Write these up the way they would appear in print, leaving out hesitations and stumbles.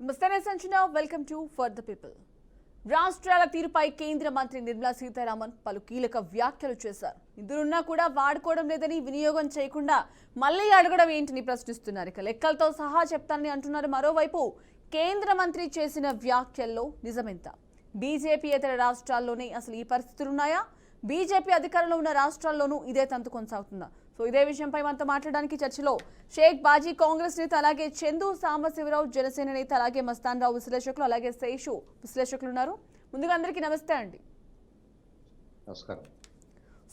Mr. Sanchana, welcome to For the People. రాష్ట్రాల తీరుపై కేంద్ర మంత్రి నిర్మలా సీతారామన్ పలు కీలక వ్యాఖ్యలు చేశారు. ఇద్దరున్నా కూడా వాడుకోవడం లేదని, వినియోగం చేయకుండా మళ్లీ అడగడం ఏంటని ప్రశ్నిస్తున్నారు. ఇక లెక్కలతో సహా చెప్తానని అంటున్నారు. మరోవైపు కేంద్ర మంత్రి చేసిన వ్యాఖ్యల్లో నిజమెంత? బీజేపీ ఇతర రాష్ట్రాల్లోనే అసలు ఈ పరిస్థితులు ఉన్నాయా? బీజేపీ అధికారంలో ఉన్న రాష్ట్రాల్లోనూ ఇదే తంతు కొనసాగుతుందా? సో ఇదే విషయంపై మనతో మాట్లాడడానికి చర్చలో షేక్ బాజీ కాంగ్రెస్ నేత, అలాగే చందు సాంబశివరావు జనసేన నేత, అలాగే మస్తాన్ రావు విశ్లేషకులు, అలాగే శేషు విశ్లేషకులు ఉన్నారు. ముందుగా అందరికీ నమస్తే అండి. నమస్కారం.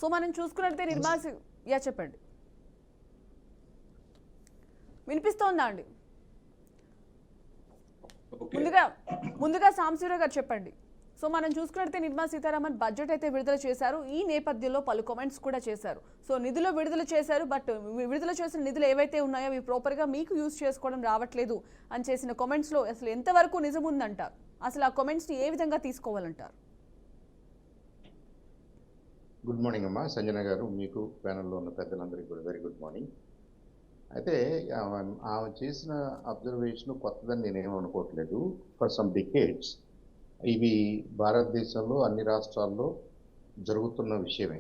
సో మనం చూసుకున్నట్లయితే చెప్పండి, వినిపిస్తోందా అండి? ముందుగా సాంబశివరావు గారు చెప్పండి. సో మనం చూసుకున్నట్లయితే నిర్మలా సీతారామన్ బడ్జెట్ అయితే విడుదల చేశారు. ఈ నేపథ్యంలో పలు కామెంట్స్ కూడా చేశారు. సో నిధులు విడుదల చేశారు, బట్ విడుదల చేసిన నిధులు ఏవైతే ఉన్నాయో అవి ప్రాపర్గా మీకు యూజ్ చేసుకోవడం రావట్లేదు అని చేసిన కామెంట్స్లో అసలు ఎంతవరకు నిజం ఉందంటారు? అసలు ఆ కామెంట్స్ని ఏ విధంగా తీసుకోవాలంటారు? గుడ్ మార్నింగ్ అమ్మా సంజన గారు, మీకు ప్యానల్లో ఉన్న పెద్దలందరికీ కూడా వెరీ గుడ్ మార్నింగ్. అయితే ఆమె చేసిన అబ్జర్వేషన్ కొత్తదని నేనేం అనుకోవట్లేదు. ఫర్ సమ్ డికేడ్స్ ఇవి భారతదేశంలో అన్ని రాష్ట్రాల్లో జరుగుతున్న విషయమే.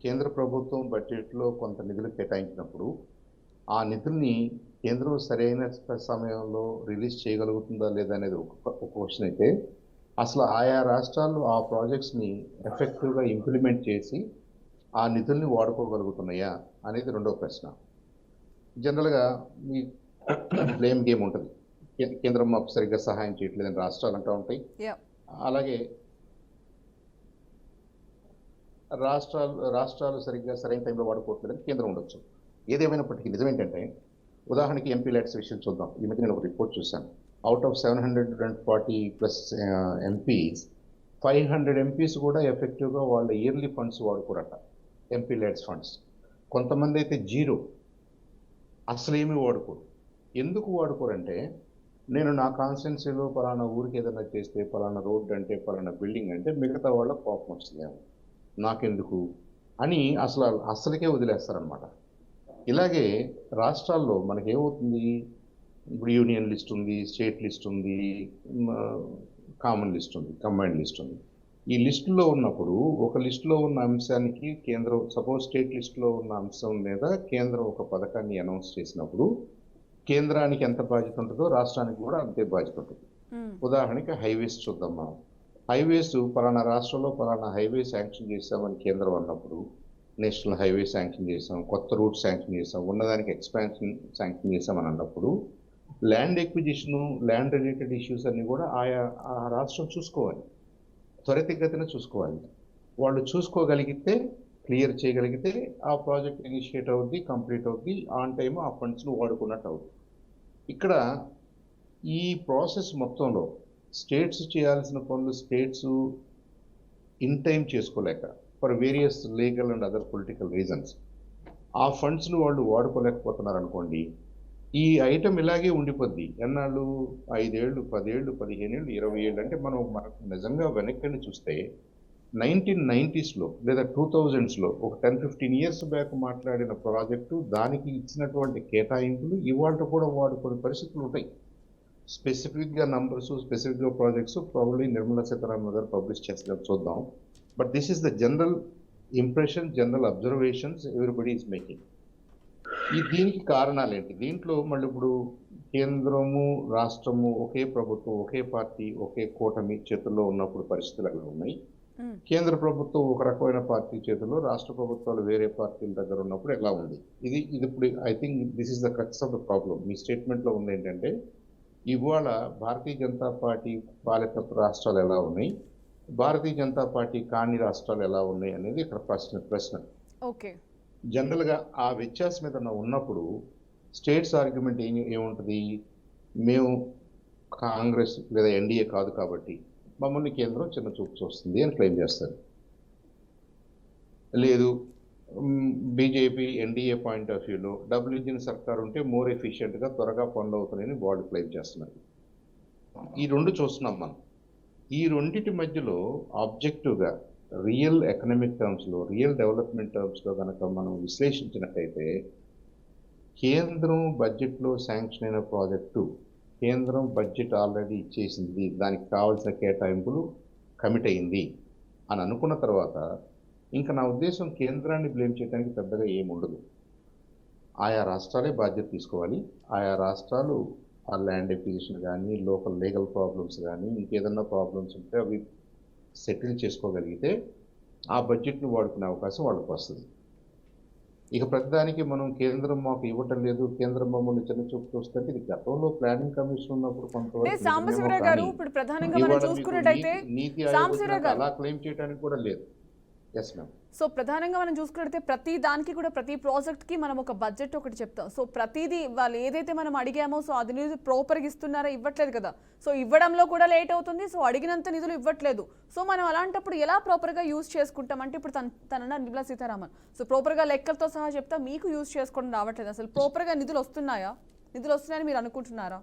కేంద్ర ప్రభుత్వం బడ్జెట్లో కొంత నిధులు కేటాయించినప్పుడు ఆ నిధుల్ని కేంద్రం సరైన సమయంలో రిలీజ్ చేయగలుగుతుందా లేదా అనేది ఒక క్వశ్చన్ అయితే, అసలు ఆయా రాష్ట్రాలు ఆ ప్రాజెక్ట్స్ని ఎఫెక్టివ్గా ఇంప్లిమెంట్ చేసి ఆ నిధుల్ని వాడుకోగలుగుతున్నాయా అనేది రెండో ప్రశ్న. జనరల్గా మీ బ్లేమ్ గేమ్ ఉంటుంది. కేంద్రం మాకు సరిగ్గా సహాయం చేయట్లేదని రాష్ట్రాలు అంటూ ఉంటాయి. అలాగే రాష్ట్రాలు సరిగ్గా సరైన టైంలో వాడుకోవట్లేదని కేంద్రం ఉండొచ్చు. ఏదేమైనప్పటికీ నిజం ఏంటంటే, ఉదాహరణకి ఎంపీ ల్యాడ్స్ విషయం చూద్దాం. ఈ మధ్య నేను ఒక రిపోర్ట్ చూశాను. అవుట్ ఆఫ్ 740+ ఎంపీస్ 500 ఎంపీస్ కూడా ఎఫెక్టివ్గా వాళ్ళ ఇయర్లీ ఫండ్స్ వాడుకోరట, ఎంపీ ల్యాడ్స్ ఫండ్స్. కొంతమంది అయితే జీరో, అసలు ఏమీ వాడుకోరు. ఎందుకు వాడుకోరంటే, నేను నా కాన్స్టిట్యున్సీలో పలానా ఊరికి ఏదైనా చేస్తే, పలానా రోడ్ అంటే, పలానా బిల్డింగ్ అంటే మిగతా వాళ్ళ కోపం వస్తుందేమో, నాకెందుకు అని అసలుకే వదిలేస్తారనమాట. ఇలాగే రాష్ట్రాల్లో మనకేమవుతుంది, ఇప్పుడు యూనియన్ లిస్ట్ ఉంది, స్టేట్ లిస్ట్ ఉంది, కామన్ లిస్ట్ ఉంది, కంబైన్డ్ లిస్ట్ ఉంది. ఈ లిస్టులో ఉన్నప్పుడు ఒక లిస్టులో ఉన్న అంశానికి కేంద్రం, సపోజ్ స్టేట్ లిస్టులో ఉన్న అంశం మీద కేంద్రం ఒక పథకాన్ని అనౌన్స్ చేసినప్పుడు కేంద్రానికి ఎంత బాధ్యత ఉంటుందో రాష్ట్రానికి కూడా అంతే బాధ్యత ఉంటుంది. ఉదాహరణకి హైవేస్ చూద్దాం. మనం హైవేస్ పలానా రాష్ట్రంలో పలానా హైవే శాంక్షన్ చేసామని కేంద్రం అన్నప్పుడు, నేషనల్ హైవే శాంక్షన్ చేసాం, కొత్త రూట్ శాంక్షన్ చేసాం, ఉన్నదానికి ఎక్స్పాన్షన్ శాంక్షన్ చేసామని అన్నప్పుడు land acquisition, land related issues అన్ని కూడా ఆ రాష్ట్రం చూసుకోవాలి, త్వరితగతిన చూసుకోవాలి. వాళ్ళు చూసుకోగలిగితే, క్లియర్ చేయగలిగితే ఆ ప్రాజెక్ట్ ఇనిషియేట్ అవుద్ది, కంప్లీట్ అవుద్ది, ఆన్ టైమ్ ఆ ఫండ్స్ను వాడుకున్నట్టు అవుతుంది. ఇక్కడ ఈ ప్రాసెస్ మొత్తంలో స్టేట్స్ చేయాల్సిన పనులు స్టేట్స్ ఇన్ టైం చేసుకోలేక, for various legal and other political reasons ఆ ఫండ్స్ను వాళ్ళు వాడుకోలేకపోతున్నారు అనుకోండి, ఈ ఐటమ్ ఇలాగే ఉండిపోద్ది. ఎన్నాళ్ళు? 5 ఏళ్ళు, 10 ఏళ్ళు, 15 ఏళ్ళు, 20 ఏళ్ళు. అంటే మనకు నిజంగా వెనక్కి చూస్తే 1990స్లో లేదా 2000స్లో ఒక 10-15 ఇయర్స్ బ్యాక్ మాట్లాడిన ప్రాజెక్టు, దానికి ఇచ్చినటువంటి కేటాయింపులు ఇవాళ కూడా వాడుకునే పరిస్థితులు ఉంటాయి. స్పెసిఫిక్గా నంబర్స్, స్పెసిఫిక్గా ప్రాజెక్ట్స్ ప్రాబ్లీ నిర్మలా సీతారామన్ గారు పబ్లిష్ చేస్తారు, చూద్దాం. But this is the general impression, general observations everybody is making. దీనికి కారణాలు ఏంటి? దీంట్లో మళ్ళీ ఇప్పుడు కేంద్రము, రాష్ట్రము, ఒకే ప్రభుత్వం, ఒకే పార్టీ, ఒకే కూటమి చేతుల్లో ఉన్నప్పుడు పరిస్థితులు అలా ఉన్నాయి. కేంద్ర ప్రభుత్వం ఒక రకమైన పార్టీ చేతుల్లో, రాష్ట్ర ప్రభుత్వాలు వేరే పార్టీల దగ్గర ఉన్నప్పుడు ఎలా ఉంది? ఇది ఇప్పుడు I think this is the crux of the problem. మీ స్టేట్మెంట్లో ఉంది ఏంటంటే, ఇవాళ భారతీయ జనతా పార్టీ పాలిత రాష్ట్రాలు ఎలా ఉన్నాయి, భారతీయ జనతా పార్టీ కాని రాష్ట్రాలు ఎలా ఉన్నాయి అనేది ఇక్కడ ప్రశ్న. ఓకే, జనరల్గా ఆ వ్యత్యాసం ఏదైనా ఉన్నప్పుడు స్టేట్స్ ఆర్గ్యుమెంట్ ఏముంటుంది? మేము కాంగ్రెస్ లేదా ఎన్డీఏ కాదు కాబట్టి మమ్మల్ని కేంద్రం చిన్న చూపు చూస్తుంది అని క్లెయిమ్ చేస్తారు. లేదు, బీజేపీ ఎన్డీఏ పాయింట్ ఆఫ్ వ్యూలో డబుల్ ఇంజిన్ సర్కార్ ఉంటే మోర్ ఎఫిషియెంట్గా త్వరగా పనులు అవుతున్నాయని వాళ్ళు క్లెయిమ్ చేస్తున్నారు. ఈ రెండు చూస్తున్నాం మనం. ఈ రెండింటి మధ్యలో ఆబ్జెక్టివ్గా రియల్ ఎకనామిక్ టర్మ్స్లో, రియల్ డెవలప్మెంట్ టర్మ్స్లో కనుక మనం విశ్లేషించినట్టయితే, కేంద్రం బడ్జెట్లో శాంక్షన్ అయిన ప్రాజెక్టు కేంద్రం బడ్జెట్ ఆల్రెడీ ఇచ్చేసింది, దానికి కావాల్సిన కేటాయింపులు కమిట్ అయింది అని అనుకున్న తర్వాత ఇంకా నా ఉద్దేశం కేంద్రాన్ని బ్లేమ్ చేయడానికి పెద్దగా ఏముండదు. ఆయా రాష్ట్రాలే బాధ్యత తీసుకోవాలి. ఆయా రాష్ట్రాలు ఆ ల్యాండ్ ఎక్విజిషన్ కానీ, లోకల్ లీగల్ ప్రాబ్లమ్స్ కానీ, ఇంకేదన్నా ప్రాబ్లమ్స్ ఉంటే అవి సెటిల్ చేసుకోగలిగితే ఆ బడ్జెట్ను వాడుకునే అవకాశం వాళ్ళకి వస్తుంది. ఇక ప్రతిదానికి మనం కేంద్రం మాకు ఇవ్వటం లేదు, కేంద్రం మమ్మల్ని చిన్న చూపు చూస్తుంటే ఇది గతంలో ప్లానింగ్ కమిషన్ ఉన్నప్పుడు అంటే కొంతవరకు సాంబశివరావు నిజమేమో గారు కానీ ఇప్పుడు ప్రధానంగా మనం ఇవాళ మీకు చూసుకున్నట్టయితే నీతి ఆయోగ్ సాంబశివరావు వచ్చినాక గారు అలా క్లెయిమ్ చేయడానికి కూడా లేదు. Yes ma'am. సో ప్రధానంగా మనం చూసుకున్నట్టయితే ప్రతి దానికి కూడా ప్రతి ప్రాజెక్ట్ కి మనం ఒక బడ్జెట్ ఒకటి చెప్తాం. సో ప్రతిదీ వాళ్ళు ఏదైతే మనం అడిగామో సో అది నిధులు ప్రాపర్గా ఇస్తున్నారా, ఇవ్వట్లేదు కదా. సో ఇవ్వడంలో కూడా లేట్ అవుతుంది. సో అడిగినంత నిధులు ఇవ్వట్లేదు. సో మనం అలాంటప్పుడు ఎలా ప్రాపర్గా యూజ్ చేసుకుంటాం అంటే ఇప్పుడు తన నిర్మలా సీతారామన్ సో ప్రాపర్గా లెక్కలతో సహా చెప్తా మీకు యూజ్ చేసుకోవడం రావట్లేదు. అసలు ప్రాపర్గా నిధులు వస్తున్నాయా, నిధులు వస్తున్నాయని మీరు అనుకుంటున్నారా?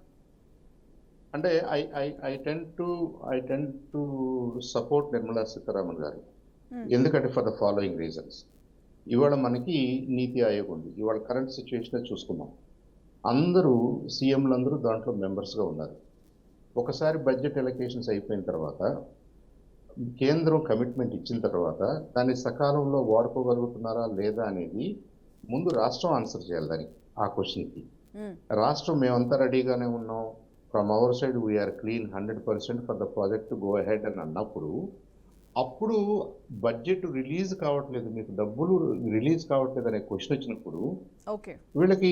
అంటే I ten to support Nirmala Sitharaman గారు. ఎందుకంటే ఫర్ ద ఫాలోయింగ్ రీజన్స్. ఇవాళ మనకి నీతి ఆయోగ్ ఉంది. ఇవాళ కరెంట్ సిచ్యువేషన్ చూసుకున్నాం. అందరూ సీఎంలందరూ దాంట్లో మెంబర్స్గా ఉన్నారు. ఒకసారి బడ్జెట్ ఎలకేషన్స్ అయిపోయిన తర్వాత కేంద్రం కమిట్మెంట్ ఇచ్చిన తర్వాత దాన్ని సకాలంలో వాడుకోగలుగుతున్నారా లేదా అనేది ముందు రాష్ట్రం ఆన్సర్ చేయాలి దానికి, ఆ క్వశ్చన్కి. రాష్ట్రం మేమంతా రెడీగానే ఉన్నాం, from our side we are clean 100% for the project to go ahead అని అన్నప్పుడు అప్పుడు బడ్జెట్ రిలీజ్ కావట్లేదు, మీకు డబ్బులు రిలీజ్ కావట్లేదు అనే క్వశ్చన్ వచ్చినప్పుడు వీళ్ళకి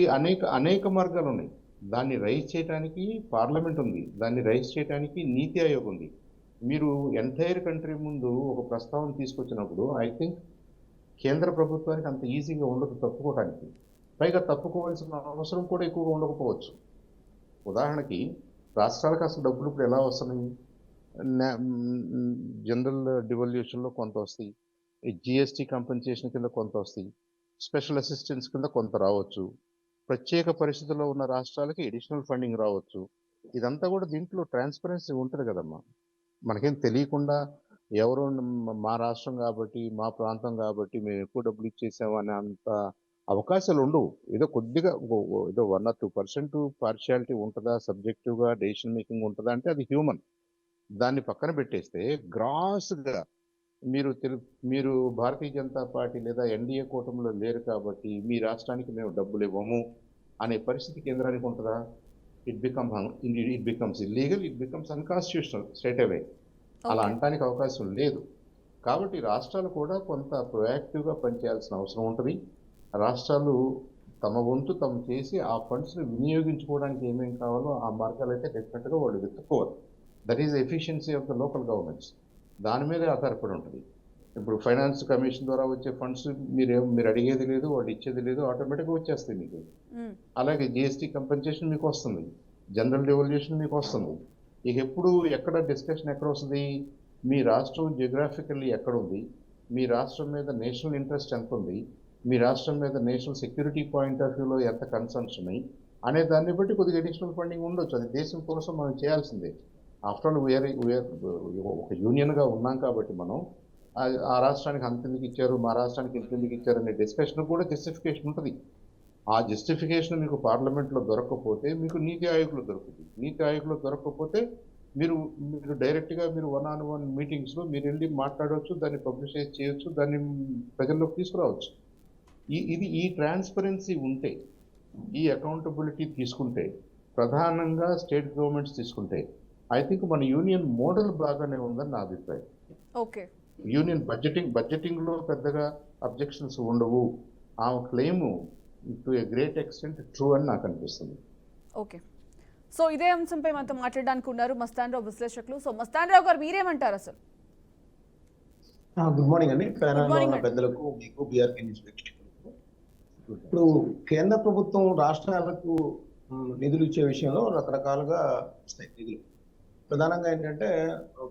అనేక మార్గాలు ఉన్నాయి. దాన్ని రైజ్ చేయడానికి పార్లమెంట్ ఉంది, దాన్ని రైజ్ చేయడానికి నీతి ఆయోగ్ ఉంది. మీరు ఎంటైర్ కంట్రీ ముందు ఒక ప్రస్తావన తీసుకొచ్చినప్పుడు ఐ థింక్ కేంద్ర ప్రభుత్వానికి అంత ఈజీగా ఉండదు తప్పుకోవడానికి. పైగా తప్పుకోవాల్సిన అవసరం కూడా ఎక్కువగా ఉండకపోవచ్చు. ఉదాహరణకి రాష్ట్రాలకు అసలు డబ్బులు ఇప్పుడు ఎలా వస్తున్నాయి? జనరల్ డివల్యూషన్లో కొంత వస్తాయి, జిఎస్టీ కంపెన్సేషన్ కింద కొంత వస్తాయి, స్పెషల్ అసిస్టెన్స్ కింద కొంత రావచ్చు, ప్రత్యేక పరిస్థితుల్లో ఉన్న రాష్ట్రాలకి అడిషనల్ ఫండింగ్ రావచ్చు. ఇదంతా కూడా దీంట్లో ట్రాన్స్పరెన్సీ ఉంటుంది కదమ్మా. మనకేం తెలియకుండా ఎవరో మా రాష్ట్రం కాబట్టి, మా ప్రాంతం కాబట్టి మేము ఎక్కువ డబ్బులు ఇచ్చేసాము అనే అంత అవకాశాలు ఉండవు. ఏదో కొద్దిగా ఏదో 1 or 2% పార్షియాలిటీ ఉంటుందా, సబ్జెక్టివ్గా డెసిషన్ మేకింగ్ ఉంటుందా అంటే అది హ్యూమన్. దాన్ని పక్కన పెట్టేస్తే గ్రాస్గా మీరు భారతీయ జనతా పార్టీ లేదా ఎన్డీఏ కూటమిలో లేరు కాబట్టి మీ రాష్ట్రానికి మేము డబ్బులు ఇవ్వము అనే పరిస్థితి కేంద్రానికి ఉంటుందా? It becomes illegal, it becomes unconstitutional straight away. అలా అనడానికి అవకాశం లేదు. కాబట్టి రాష్ట్రాలు కూడా కొంత ప్రొయాక్టివ్గా పనిచేయాల్సిన అవసరం ఉంటుంది. రాష్ట్రాలు తమ వంతు తమ చేసి ఆ ఫండ్స్ని వినియోగించుకోవడానికి ఏమేమి కావాలో ఆ మార్గాలు అయితే డెఫినెట్గా వాళ్ళు వెతుక్కోవాలి. That is efficiency of the local governments. దాని మీదే ఆధారపడి ఉంటుంది. ఇప్పుడు ఫైనాన్స్ కమిషన్ ద్వారా వచ్చే ఫండ్స్ మీరు అడిగేది లేదు, వాళ్ళు ఇచ్చేది లేదు, ఆటోమేటిక్గా వచ్చేస్తాయి మీకు. అలాగే జిఎస్టీ కంపెన్సేషన్ మీకు వస్తుంది, జనరల్ డివల్యూషన్ మీకు వస్తుంది. ఇక ఎక్కడ డిస్కషన్ ఎక్కడ వస్తుంది? మీ రాష్ట్రం జియోగ్రాఫికల్లీ ఎక్కడ ఉంది, మీ రాష్ట్రం మీద నేషనల్ ఇంట్రెస్ట్ ఎంత ఉంది, మీ రాష్ట్రం మీద నేషనల్ సెక్యూరిటీ పాయింట్ ఆఫ్ వ్యూలో ఎంత కన్సర్న్స్ ఉన్నాయి అనే దాన్ని బట్టి కొద్దిగా అడిషనల్ ఫండింగ్ ఉండొచ్చు. అది దేశం కోసం మనం చేయాల్సిందే. ఆఫ్టర్ ఆల్ వీఆర్ ఒక యూనియన్గా ఉన్నాం కాబట్టి మనం ఆ రాష్ట్రానికి అంత ఎందుకు ఇచ్చారు, మా రాష్ట్రానికి ఎంత ఎందుకు ఇచ్చారు అనే డిస్కషన్ కూడా జస్టిఫికేషన్ ఉంటుంది. ఆ జస్టిఫికేషన్ మీకు పార్లమెంట్లో దొరకకపోతే మీకు నీతి ఆయోగ్లో దొరుకుతుంది. నీతి ఆయోగ్లో దొరకకపోతే మీరు డైరెక్ట్గా మీరు 1-on-1 మీటింగ్స్లో మీరు వెళ్ళి మాట్లాడవచ్చు, దాన్ని పబ్లిషైజ్ చేయొచ్చు, దాన్ని ప్రజల్లోకి తీసుకురావచ్చు. ఈ ట్రాన్స్పరెన్సీ ఉంటే, ఈ అకౌంటబిలిటీ తీసుకుంటే, ప్రధానంగా స్టేట్ గవర్నమెంట్స్ తీసుకుంటే ఐ థింక్ మన యూనియన్ మోడల్ బాగానే ఉందని నా అభిప్రాయం. ఓకే, యూనియన్ బడ్జెటింగ్లో పెద్దగా అబ్జెక్షన్స్ ఉండవు. ఆ claim to a great extent true అని నాకు అనిపిస్తుంది. ఓకే, సో ఇదే అంశంపై మనతో మాట్లాడడానికి ఉన్నారు మస్తాన్ రావు విశ్లేషకులు. సో మస్తాన్ రావు గారు మీరేమంటారు అసలు? గుడ్ మార్నింగ్ అండి. పెద్దలకు, మీకు, బీఆర్కే న్యూస్ ప్రేక్షకులకు. ఇప్పుడు కేంద్ర ప్రభుత్వం రాష్ట్రాలకు నిధులు ఇచ్చే విషయంలో రకరకాలుగా వస్తాయి నిధులు. ప్రధానంగా ఏంటంటే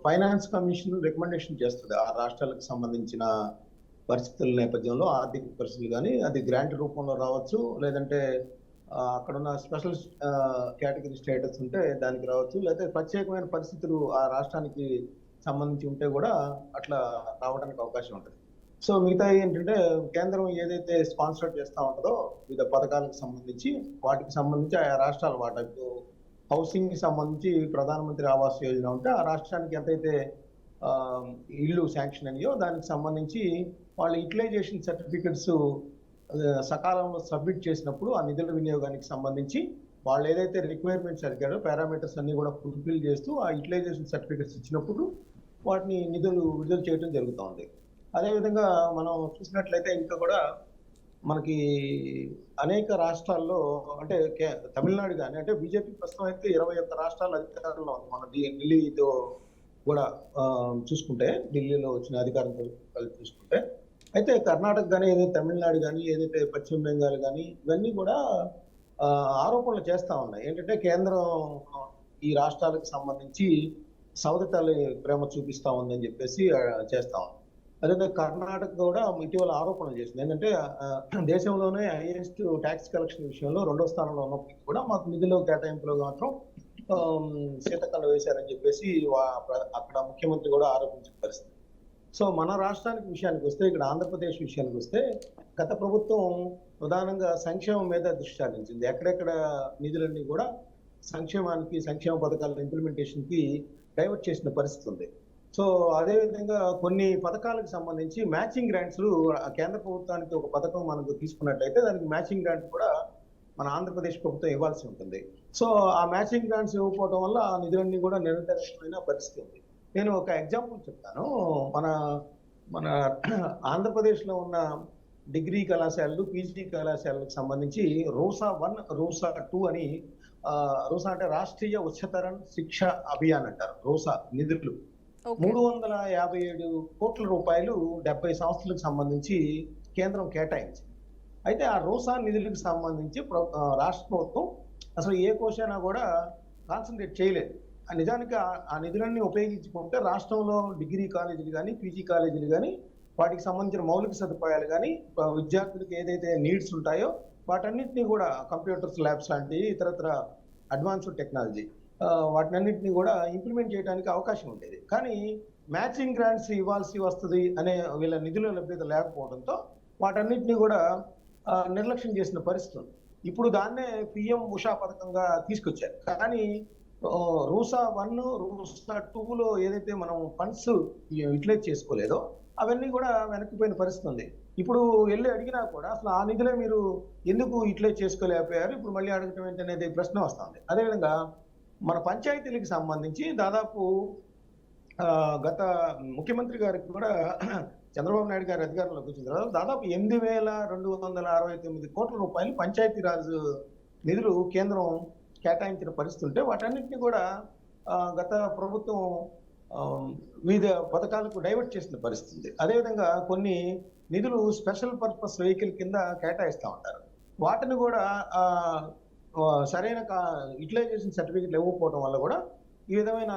ఫైనాన్స్ కమిషన్ రికమెండేషన్ చేస్తుంది ఆ రాష్ట్రాలకు సంబంధించిన పరిస్థితుల నేపథ్యంలో, ఆర్థిక పరిస్థితులు కానీ అది గ్రాంట్ రూపంలో రావచ్చు, లేదంటే అక్కడున్న స్పెషల్ కేటగిరీ స్టేటస్ ఉంటే దానికి రావచ్చు, లేకపోతే ప్రత్యేకమైన పరిస్థితులు ఆ రాష్ట్రానికి సంబంధించి ఉంటే కూడా అట్లా రావడానికి అవకాశం ఉంటుంది. సో మిగతా ఏంటంటే కేంద్రం ఏదైతే స్పాన్సర్ చేస్తూ ఉంటుందో వివిధ పథకాలకు సంబంధించి వాటికి సంబంధించి ఆయా రాష్ట్రాల వాటా హౌసింగ్ కి సంబంధించి ప్రధానమంత్రి ఆవాస్ యోజన ఉంటే ఆ రాష్ట్రానికి ఎంతైతే ఆ, ఇల్లు శాంక్షన్ అయ్యో దానికి సంబంధించి వాళ్ళ యూటిలైజేషన్ సర్టిఫికెట్స్ సకాలంలో సబ్మిట్ చేసినప్పుడు ఆ నిధుల వినియోగానికి సంబంధించి వాళ్ళు ఏదైతే రిక్వైర్మెంట్స్ అడిగారో పారామీటర్స్ అన్ని కూడా ఫుల్ఫిల్ చేస్తూ ఆ యూటిలైజేషన్ సర్టిఫికెట్స్ ఇచ్చినప్పుడు వాటిని నిధులు విడుదల చేయడం జరుగుతూ ఉంది. అదేవిధంగా మనం చూసినట్లయితే ఇంకా కూడా మనకి అనేక రాష్ట్రాల్లో అంటే తమిళనాడు కానీ అంటే బీజేపీ ప్రస్తుతం అయితే 21 రాష్ట్రాల అధికారంలో ఉంది. మన ఢిల్లీతో కూడా చూసుకుంటే ఢిల్లీలో వచ్చిన అధికారంతో కలిపి చూసుకుంటే అయితే కర్ణాటక కానీ ఏదైతే తమిళనాడు కానీ ఏదైతే పశ్చిమ బెంగాల్ కానీ ఇవన్నీ కూడా ఆరోపణలు చేస్తా ఉన్నాయి. ఏంటంటే కేంద్రం ఈ రాష్ట్రాలకు సంబంధించి సవతి తల్లి ప్రేమ చూపిస్తా ఉందని చెప్పేసి చేస్తా ఉంది. అదే కర్ణాటక కూడా ఇటీవల ఆరోపణలు చేసింది. ఏంటంటే దేశంలోనే హైయెస్ట్ ట్యాక్స్ కలెక్షన్ విషయంలో 2వ స్థానంలో ఉన్నప్పటికీ కూడా మాకు నిధుల కేటాయింపులో మాత్రం శీతకళ వేశారని చెప్పేసి అక్కడ ముఖ్యమంత్రి కూడా ఆరోపించిన పరిస్థితి. సో మన రాష్ట్రానికి విషయానికి వస్తే ఇక్కడ ఆంధ్రప్రదేశ్ విషయానికి వస్తే గత ప్రభుత్వం ప్రధానంగా సంక్షేమం మీద దృష్టి సారించింది. ఎక్కడెక్కడ నిధులన్నీ కూడా సంక్షేమ పథకాల ఇంప్లిమెంటేషన్ కి డైవర్ట్ చేసిన పరిస్థితి ఉంది. సో అదేవిధంగా కొన్ని పథకాలకు సంబంధించి మ్యాచింగ్ గ్రాంట్స్ కేంద్ర ప్రభుత్వానికి ఒక పథకం మనకు తీసుకున్నట్లయితే దానికి మ్యాచింగ్ గ్రాంట్ కూడా మన ఆంధ్రప్రదేశ్ ప్రభుత్వం ఇవ్వాల్సి ఉంటుంది. సో ఆ మ్యాచింగ్ గ్రాంట్స్ ఇవ్వకపోవడం వల్ల ఆ నిధులన్నీ కూడా నిరంతరమైన పరిస్థితి ఉంది. నేను ఒక ఎగ్జాంపుల్ చెప్తాను. మన ఆంధ్రప్రదేశ్లో ఉన్న డిగ్రీ కళాశాలలు పీజీ కళాశాలకు సంబంధించి రూసా 1 రూసా 2 అని రూసా అంటే రాష్ట్రీయ ఉच्चतर శిక్ష అభియాన్ అంటారు. రూసా నిధులు 357 కోట్ల రూపాయలు 70 సంస్థలకు సంబంధించి కేంద్రం కేటాయించింది. అయితే ఆ రూసా నిధులకు సంబంధించి రాష్ట్ర ప్రభుత్వం అసలు ఏ కోశానా కూడా కాన్సన్ట్రేట్ చేయలేదు. నిజానికి ఆ నిధులన్నీ ఉపయోగించుకుంటే రాష్ట్రంలో డిగ్రీ కాలేజీలు కానీ పీజీ కాలేజీలు కానీ వాటికి సంబంధించిన మౌలిక సదుపాయాలు కానీ విద్యార్థులకు ఏదైతే నీడ్స్ ఉంటాయో వాటన్నిటిని కూడా కంప్యూటర్స్ ల్యాబ్స్ లాంటి ఇతరత్ర అడ్వాన్స్డ్ టెక్నాలజీ వాటినన్నింటినీ కూడా ఇంప్లిమెంట్ చేయడానికి అవకాశం ఉండేది. కానీ మ్యాచింగ్ గ్రాంట్స్ ఇవ్వాల్సి వస్తుంది అనే వీళ్ళ నిధుల లభ్యత లేకపోవడంతో వాటన్నిటిని కూడా నిర్లక్ష్యం చేసిన పరిస్థితి ఉంది. ఇప్పుడు దాన్నే పిఎం ఉషా పథకంగా తీసుకొచ్చారు. కానీ రూసా 1 రూసా 2లో ఏదైతే మనం ఫండ్స్ యూటిలైజ్ చేసుకోలేదో అవన్నీ కూడా వెనక్కిపోయిన పరిస్థితి ఉంది. ఇప్పుడు వెళ్ళి అడిగినా కూడా అసలు ఆ నిధులే మీరు ఎందుకు యూటిలైజ్ చేసుకోలేకపోయారు, ఇప్పుడు మళ్ళీ అడగటం ఏంటనేది ప్రశ్న వస్తుంది. అదేవిధంగా మన పంచాయతీలకు సంబంధించి దాదాపు గత ముఖ్యమంత్రి గారికి కూడా చంద్రబాబు నాయుడు గారి అధికారంలోకి వచ్చిన తర్వాత దాదాపు 8,269 కోట్ల రూపాయలు పంచాయతీరాజ్ నిధులు కేంద్రం కేటాయించిన పరిస్థితి ఉంటే వాటన్నిటిని కూడా గత ప్రభుత్వం వివిధ పథకాలకు డైవర్ట్ చేసిన పరిస్థితి. అదేవిధంగా కొన్ని నిధులు స్పెషల్ పర్పస్ వెహికల్ కింద కేటాయిస్తూ ఉంటారు. వాటిని కూడా సరైన యూటిలైజేషన్ సర్టిఫికెట్లు ఇవ్వకపోవడం వల్ల కూడా ఈ విధమైన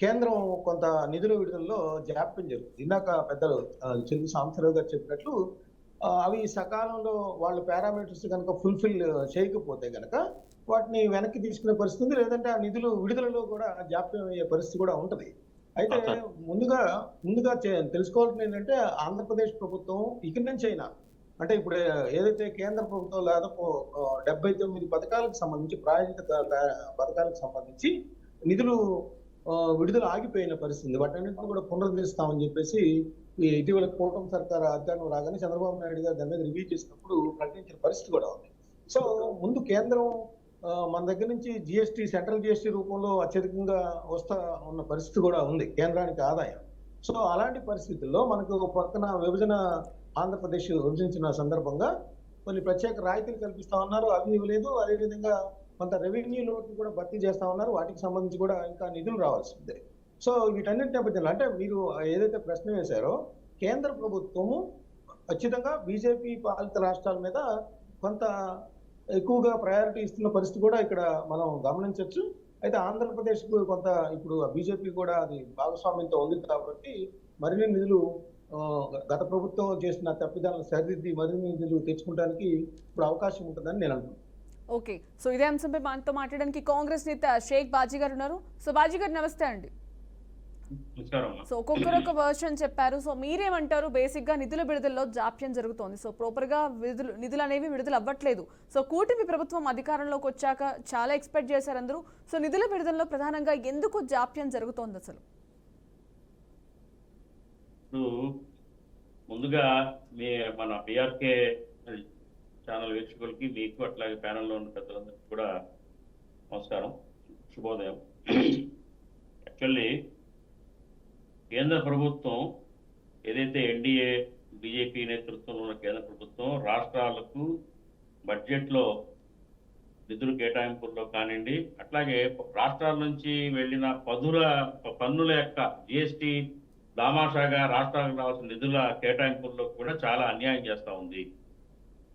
కేంద్రం కొంత నిధుల విడుదలలో జాప్యం జరుగుతుంది. ఇందాక పెద్దలు చెల్లి సాంబశివరావు గారు చెప్పినట్లు అవి సకాలంలో వాళ్ళు పారామీటర్స్ కనుక ఫుల్ఫిల్ చేయకపోతే కనుక వాటిని వెనక్కి తీసుకునే పరిస్థితి ఉంది. లేదంటే ఆ నిధులు విడుదలలో కూడా జాప్యం అయ్యే పరిస్థితి కూడా ఉంటుంది. అయితే ముందుగా తెలుసుకోవాల్సింది ఏంటంటే ఆంధ్రప్రదేశ్ ప్రభుత్వం ఇక్కడి నుంచి అయినా అంటే ఇప్పుడు ఏదైతే కేంద్ర ప్రభుత్వం దాదాపు 79 పథకాలకు సంబంధించి ప్రాయోజిత పథకాలకు సంబంధించి నిధులు విడుదల ఆగిపోయిన పరిస్థితి. వాటన్నింటినీ కూడా పునరుద్ధరిస్తామని చెప్పేసి ఇటీవల కూటమి సర్కార్ అధికారం రాగానే చంద్రబాబు నాయుడు గారు దాని మీద రివ్యూ చేసినప్పుడు ప్రకటించిన పరిస్థితి కూడా ఉంది. సో ముందు కేంద్రం మన దగ్గర నుంచి జిఎస్టీ సెంట్రల్ జిఎస్టీ రూపంలో అత్యధికంగా వస్తా ఉన్న పరిస్థితి కూడా ఉంది కేంద్రానికి ఆదాయం. సో అలాంటి పరిస్థితుల్లో మనకు పక్కన ఆంధ్రప్రదేశ్ విభజించిన సందర్భంగా కొన్ని ప్రత్యేక రాయితీలు కల్పిస్తా ఉన్నారు, అవి ఇవ్వలేదు. అదేవిధంగా కొంత రెవెన్యూ లోటు కూడా భర్తీ చేస్తా ఉన్నారు, వాటికి సంబంధించి కూడా ఇంకా నిధులు రావాల్సిందే. సో వీటన్నిటి నేపథ్యంలో అంటే మీరు ఏదైతే ప్రశ్న వేశారో కేంద్ర ప్రభుత్వము ఖచ్చితంగా బీజేపీ పాలిత రాష్ట్రాల మీద కొంత ఎక్కువగా ప్రయారిటీ ఇస్తున్న పరిస్థితి కూడా ఇక్కడ మనం గమనించవచ్చు. అయితే ఆంధ్రప్రదేశ్ కొంత ఇప్పుడు బీజేపీ కూడా అది భాగస్వామ్యంతో ఉంది కాబట్టి మరిన్ని నిధులు గత ప్రభుత్వం చేసిన తప్పిదాలను సరిదిద్ది మరిన్ని నిధులు తెచ్చుకోవడానికి ఇప్పుడు అవకాశం ఉంటుందని నేను అనుకుంటున్నాను. ఓకే, సో ఇదే అంశంపై మనతో మాట్లాడడానికి కాంగ్రెస్ నేత షేక్ బాజీ గారు ఉన్నారు. సో బాజీ గారు నమస్తే అండి. సో ఒక్కొక్కరు ఒక వర్షన్ చెప్పారు. సో మీరేమంటారు? బేసిక్ గా నిధుల విడుదలలో జాప్యం జరుగుతోంది. సో ప్రాపర్ గా నిధులు అనేవి విడుదల అవ్వట్లేదు. సో కూటమి ప్రభుత్వం అధికారంలోకి వచ్చాక చాలా ఎక్స్పెక్ట్ చేశారు అందరూ. సో నిధుల విడుదలలో ప్రధానంగా ఎందుకు జాప్యం జరుగుతోంది అసలు? ముందుగా మన బిఆర్కే ఛానల్ వీక్షకులకి, మీకు అట్లాగే ప్యానెల్లో ఉన్న పెద్దలందరికీ కూడా నమస్కారం, శుభోదయం. యాక్చువల్లీ కేంద్ర ప్రభుత్వం ఏదైతే ఎన్డీఏ బీజేపీ నేతృత్వంలో ఉన్న కేంద్ర ప్రభుత్వం రాష్ట్రాలకు బడ్జెట్లో నిధులు కేటాయింపుల్లో కానివ్వండి, అట్లాగే రాష్ట్రాల నుంచి వెళ్ళిన పన్నుల యొక్క జిఎస్టీ దామాషాగా రాష్ట్రాలకు రావాల్సిన నిధుల కేటాయింపుల్లో కూడా చాలా అన్యాయం చేస్తూ ఉంది.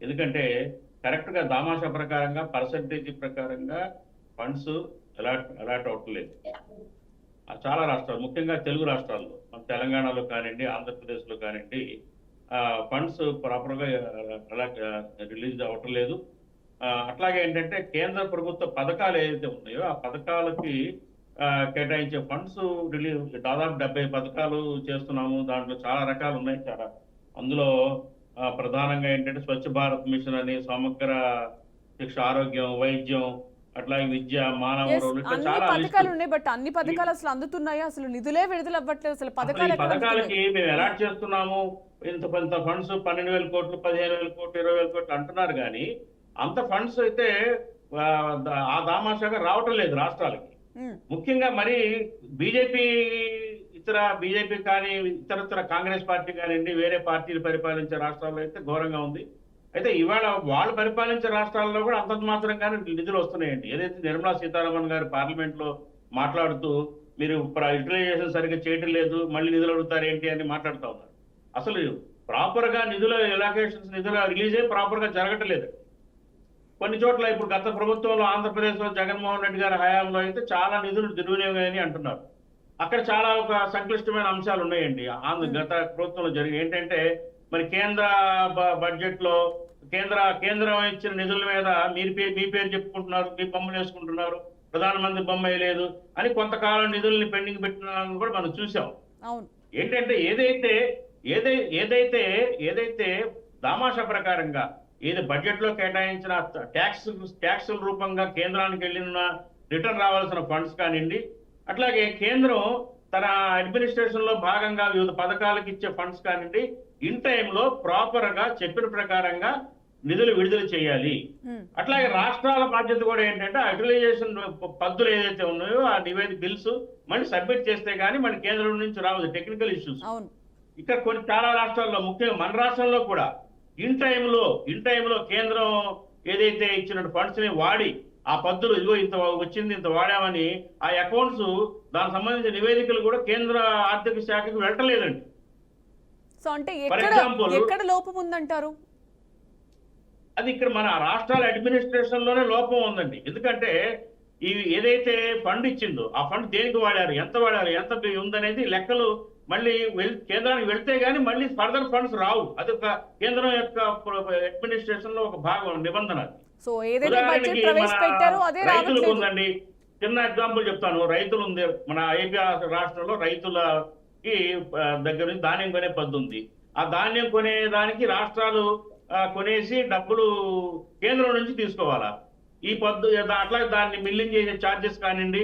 ఎందుకంటే కరెక్ట్గా దామాషా ప్రకారంగా పర్సంటేజ్ ప్రకారంగా ఫండ్స్ అలాట్ అవట్లేదు. చాలా రాష్ట్రాలు, ముఖ్యంగా తెలుగు రాష్ట్రాల్లో, మన తెలంగాణలో కానివ్వండి, ఆంధ్రప్రదేశ్లో కానివ్వండి, ఫండ్స్ ప్రాపర్గా రిలీజ్ అవ్వట్లేదు. అట్లాగే ఏంటంటే కేంద్ర ప్రభుత్వ పథకాలు ఏదైతే ఉన్నాయో ఆ పథకాలకి కేటాయించే ఫండ్స్ దాదాపు 70 పథకాలు చేస్తున్నాము. దాంట్లో చాలా రకాలు ఉన్నాయి. అందులో ప్రధానంగా ఏంటంటే స్వచ్ఛ భారత్ మిషన్ అని, సమగ్ర శిక్ష, ఆరోగ్యం, వైద్యం, అట్లాగే విద్య, మానవ వనరులు, చాలా పథకాలు ఉన్నాయి. బట్ అన్ని పథకాలు అసలు అందుతున్నాయా? అసలు నిధులే విడుదల అవ్వట్లేదు. అసలు పథకాలకి మేము అలాట్ చేస్తున్నాము, ఇంత ఫండ్స్ 12,000 కోట్లు, 15,000 కోట్లు, 20,000 కోట్లు అంటున్నారు. కానీ అంత ఫండ్స్ అయితే ఆ దామాషాగా రావటం లేదు రాష్ట్రాలకి. ముఖ్యంగా మరి బీజేపీ కానీ ఇతరత్ర కాంగ్రెస్ పార్టీ కానివ్వండి, వేరే పార్టీలు పరిపాలించే రాష్ట్రాల్లో అయితే ఘోరంగా ఉంది. అయితే ఇవాళ వాళ్ళు పరిపాలించే రాష్ట్రాల్లో కూడా అంతంత మాత్రంగానే నిధులు వస్తున్నాయండి. ఏదైతే నిర్మలా సీతారామన్ గారు పార్లమెంట్ లో మాట్లాడుతూ మీరు యూటిలైజేషన్ సరిగ్గా చేయటం లేదు, మళ్ళీ నిధులు అడుగుతారు ఏంటి అని మాట్లాడుతూ ఉన్నారు. అసలు ప్రాపర్ గా నిధుల ఎలాకేషన్స్, నిధుల రిలీజే ప్రాపర్ గా జరగట్లేదు. కొన్ని చోట్ల ఇప్పుడు గత ప్రభుత్వంలో ఆంధ్రప్రదేశ్ లో జగన్మోహన్ రెడ్డి గారి హయాంలో అయితే చాలా నిధులు దుర్వినియోగమని అంటున్నారు. అక్కడ చాలా ఒక సంక్లిష్టమైన అంశాలు ఉన్నాయండి. గత ప్రభుత్వంలో ఏంటంటే మరి కేంద్ర బడ్జెట్ లో కేంద్రం ఇచ్చిన నిధుల మీద మీ పేరు చెప్పుకుంటున్నారు, మీ బొమ్మలు వేసుకుంటున్నారు, ప్రధానమంత్రి బొమ్మ వేయలేదు అని కొంతకాలం నిధుల్ని పెండింగ్ పెట్టిన కూడా మనం చూసాం. ఏంటంటే ఏదైతే దామాషా ప్రకారంగా ఏది బడ్జెట్ లో కేటాయించిన ట్యాక్స్ రూపంగా కేంద్రానికి వెళ్ళిన రిటర్న్ రావాల్సిన ఫండ్స్ కానివ్వండి, అట్లాగే కేంద్రం తన అడ్మినిస్ట్రేషన్ లో భాగంగా వివిధ పథకాలకు ఇచ్చే ఫండ్స్ కానివ్వండి, ఇన్ టైంలో ప్రాపర్ గా చెప్పిన ప్రకారంగా నిధులు విడుదల చేయాలి. అట్లాగే రాష్ట్రాల బాధ్యత కూడా ఏంటంటే యూటిలైజేషన్ పద్ధతులు ఏదైతే ఉన్నాయో ఆ నివేదిక బిల్స్ మళ్ళీ సబ్మిట్ చేస్తే గానీ మన కేంద్రం నుంచి రావద్దు, టెక్నికల్ ఇష్యూస్. ఇక్కడ చాలా రాష్ట్రాల్లో, ముఖ్యంగా మన రాష్ట్రంలో కూడా ఇన్ టైంలో కేంద్రం ఏదైతే ఇచ్చిన ఫండ్స్ ని వాడి ఆ పద్ధతులు ఇదిగో ఇంత వచ్చింది, ఇంత వాడామని ఆ అకౌంట్స్ దానికి సంబంధించిన నివేదికలు కూడా కేంద్ర ఆర్థిక శాఖకు వెళ్ళలేదండి. సో అంటే ఎక్కడ లోపం ఉందంటారు? అది ఇక్కడ మన రాష్ట్రాల అడ్మినిస్ట్రేషన్ లోనే లోపం ఉందండి. ఎందుకంటే ఏదైతే ఫండ్ ఇచ్చిందో ఆ ఫండ్ దేనికి వాడారు, ఎంత ఉందనేది లెక్కలు మళ్ళీ కేంద్రానికి వెళ్తే గానీ మళ్ళీ ఫర్దర్ ఫండ్స్ రావు. అది ఒక కేంద్రం యొక్క అడ్మినిస్ట్రేషన్ లో ఒక భాగం, నిబంధన. సో ఏదైతే బడ్జెట్ ప్రవేశపెట్టారో అదే రైతులకు ఉందండి. చిన్న ఎగ్జాంపుల్ చెప్తాను. రైతులు ఉంది, మన ఏపీ రాష్ట్రంలో రైతులకి దగ్గర నుంచి ధాన్యం కొనే పద్ధతి ఉంది. ఆ ధాన్యం కొనేదానికి రాష్ట్రాలు కొనేసి డబ్బులు కేంద్రం నుంచి తీసుకోవాలా. ఈ అట్లాగే దాన్ని మిల్లింగ్ చేసే ఛార్జెస్ కానివ్వండి